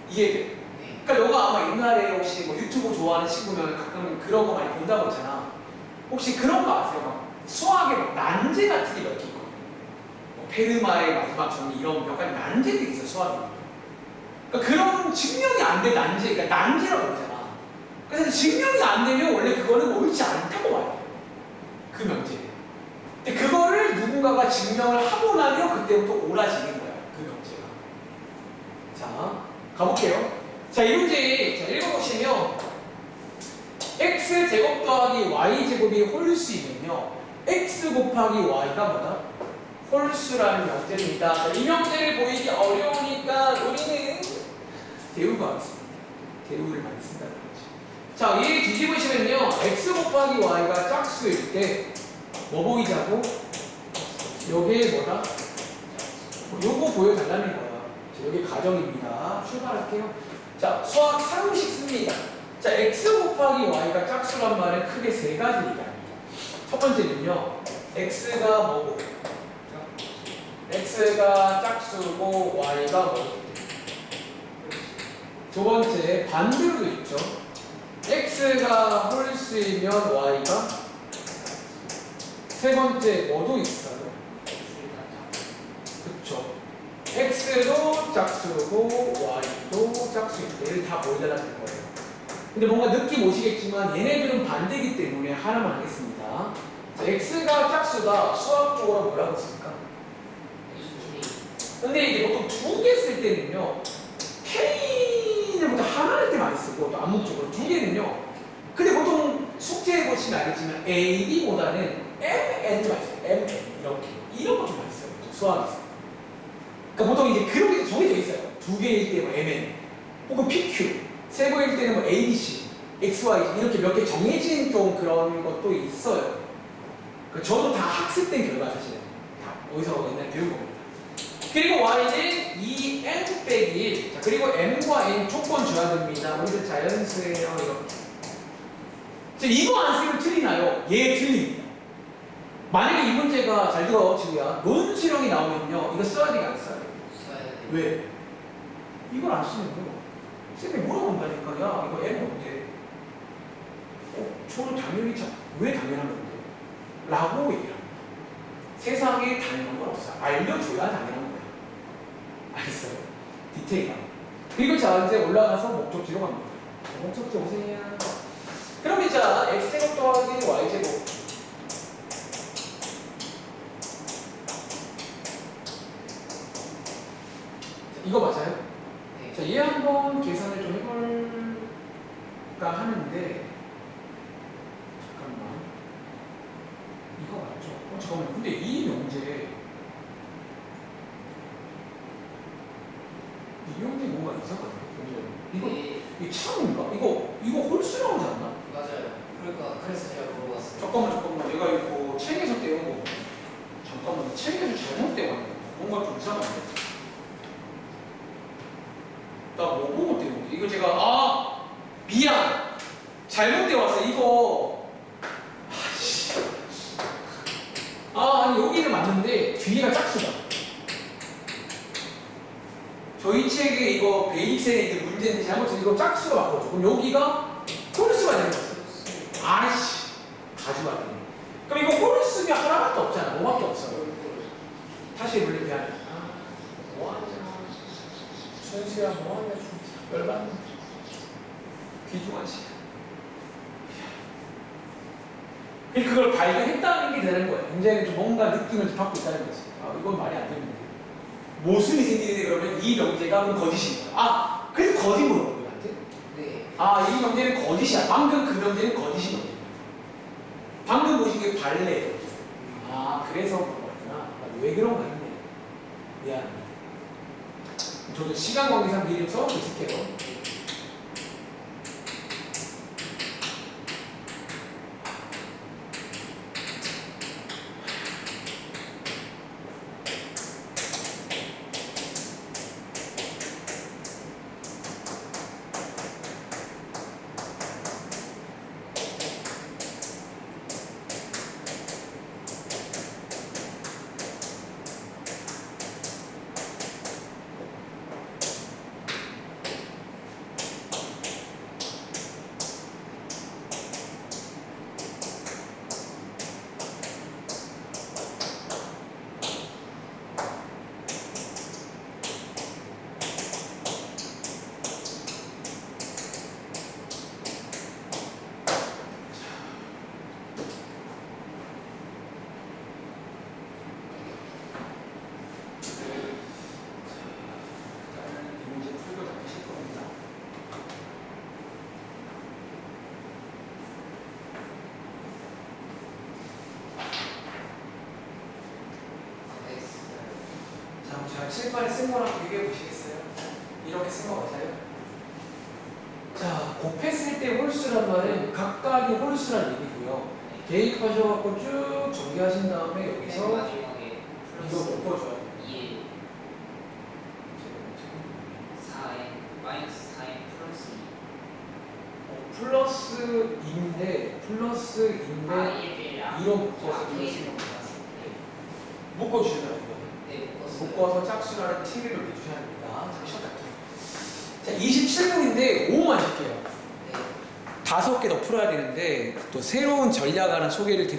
S1: 이해돼? 그러니까 너가 아마 옛날에 혹시 뭐 유튜브 좋아하는 친구면 가끔 그런 거 많이 본다고 했잖아. 혹시 그런 거 아세요? 막 수학에 막 난제 같은 게 몇 개 있거든요. 뭐 페르마의 마지막 정리 이런 몇 가지 난제들이 있어요. 수학에. 그러니까 그런 증명이 안 된 난제, 그러니까 난제라고 그러잖아. 그래서 증명이 안 되면 원래 그거는 옳지 않다고 봐야 돼요. 그 명제. 근데 그거를 누군가가 증명을 하고 나면 그때부터 옳아지는 거야. 그 명제가. 자, 가볼게요. 자, 이 문제 자, 읽어보시면 x제곱 더하기 y제곱이 홀수이면요 x 곱하기 y가 뭐다? 홀수라는 명제입니다. 자, 이 명제를 보이기 어려우니까 우리는 대우가 없습니다. 대우를 많이 쓴다는 거죠. 자, 얘 뒤집으시면요 x 곱하기 y가 짝수일 때 뭐 보이자고? 요게 뭐다? 요거 보여달라는 거야. 자, 여기 가정입니다. 출발할게요. 자, 수학 상식 씁니다. 자, x 곱하기 y가 짝수란 말은 크게 세 가지 얘기합니다. 첫 번째는요, x가 뭐고? x가 짝수고 y가 뭐고? 두 번째, 반대로도 있죠. x가 홀수이면 y가 세 번째 뭐도 있어요. 그쵸? x도 짝수고 y도 짝수인데 얘를 다 보여달라 는 거예요. 근데 뭔가 느낌 오시겠지만 얘네들은 반대이기 때문에 하나만 하겠습니다. 자, x가 짝수다. 수학적으로 뭐라고 했습니까? 근데 이제 보통 두 개 쓸 때는요, K는 보통 하나일 때 많이 쓰고 또 암묵적으로 두 개는요. 근데 보통 숙제해 보시면 알겠지만 AB보다는 MN 많이 써요. MN 이렇게 이런 거 좀 많이 써요. 수학에서. 그러니까 보통 이제 그렇게 정해져 있어요. 두 개일 때 뭐 MN 혹은 PQ, 세 개일 때는 뭐 ABC, XY 이렇게 몇 개 정해진 좀 그런 것도 있어요. 그러니까 저도 다 학습된 결과 사실은 다 어디서 옛날에 배운 겁니다. 그리고 y는 2n 빼기 1. 자, 그리고 m과 n 조건 줘야 됩니다. 우리들 자연수예요. 이렇게. 자, 이거 안 쓰면 틀리나요? 예, 틀립니다. 만약에 이 문제가 잘 들어, 지우야. 논술형이 나오면요. 이거 써야 되게 안 써야 돼?
S2: 써야 돼.
S1: 왜? 이걸 안 쓰면요. 쌤이 물어본다니까. 야, 이거 m 뭔데? 저는 당연히 왜 당연한 건데? 라고 얘기합니다. 세상에 당연한 건 없어요. 알려줘야 당연한 거야. 알겠어요? 디테일하게. 그리고 자, 이제 올라가서 목적지로 갑니다. 자, 목적지 오세요. 그럼 이제 x제곱 더하기 y제곱. 이거 맞아요?
S2: 네.
S1: 자, 얘 한번 계산을 좀 해볼까 하는데, 잠깐만. 이거 맞죠? 잠깐만. 근데 이 명제, 이 명제 뭔가 이상하네. 이거,
S2: 네.
S1: 이 참인가? 이거 홀수 나오지 않나?
S2: 맞아요. 그러니까 그래서 제가 물어봤어요.
S1: 잠깐만. 얘가 이거 책에서 떼온 거. 잠깐만. 책에서 잘못 떼왔네. 뭔가 좀 이상한데. 나 뭐 보고 떼온 거지? 이거 제가, 미안. 잘못 떼왔어. 이거. 아니, 여기는 맞는데, 뒤에가 짝수다. 저희 책에 이거 베이스에 있는 문제는 잘못해서 이거 짝수로 바꿔줘. 그럼 여기가 홀수가 되는 거지. 아이씨, 가져와야 돼. 그럼 이거 홀수가 하나밖에 없잖아. 뭐밖에 없어. 다시 해볼래, 미안해. 뭐하냐. 순수야, 뭐하냐, 순수야. 열받네. 귀중한 시간. 그걸 발견했다는 게 되는 거야. 굉장히 좀 뭔가 느낌을 좀 받고 있다는 거지. 이건 말이 안 되는데. 모순이 생기는데 그러면 이 명제가 그럼 거짓인 거야. 그래서 거짓 물어본 거야, 나한테?
S2: 네.
S1: 이 명제는 거짓이야. 방금 그 명제는 거짓인 거야. 방금 보신 게 발레. 그래서 그런 거구나. 왜 그런가 했네. 미안합니다. 저도 시간 관계상 미리 써놓고 있을게요. 자, 칠판에 쓴 거랑 비교해 보시겠어요? 이렇게 쓴 거 맞아요? 자, 곱했을 때 홀수란 말은 각각의 홀수란 얘기고요. 대입하셔갖고 쭉 전개하신 다음에 여기서
S2: 마지막에
S1: 이거 묶어줘요.
S2: 2에 4n 마이너스 4n 플러스 2.
S1: 플러스인데
S2: 2에
S1: 2로 묶어서 묶어주시더라고요.
S2: 네, 묶었어요.
S1: 묶어서 짝수라는 TV를 내주셔야 합니다. 잠시만 갈게요. 자, 27분인데 5만 줄게요.
S2: 네.
S1: 5개 더 풀어야 되는데 또 새로운 전략 하나 소개를 드려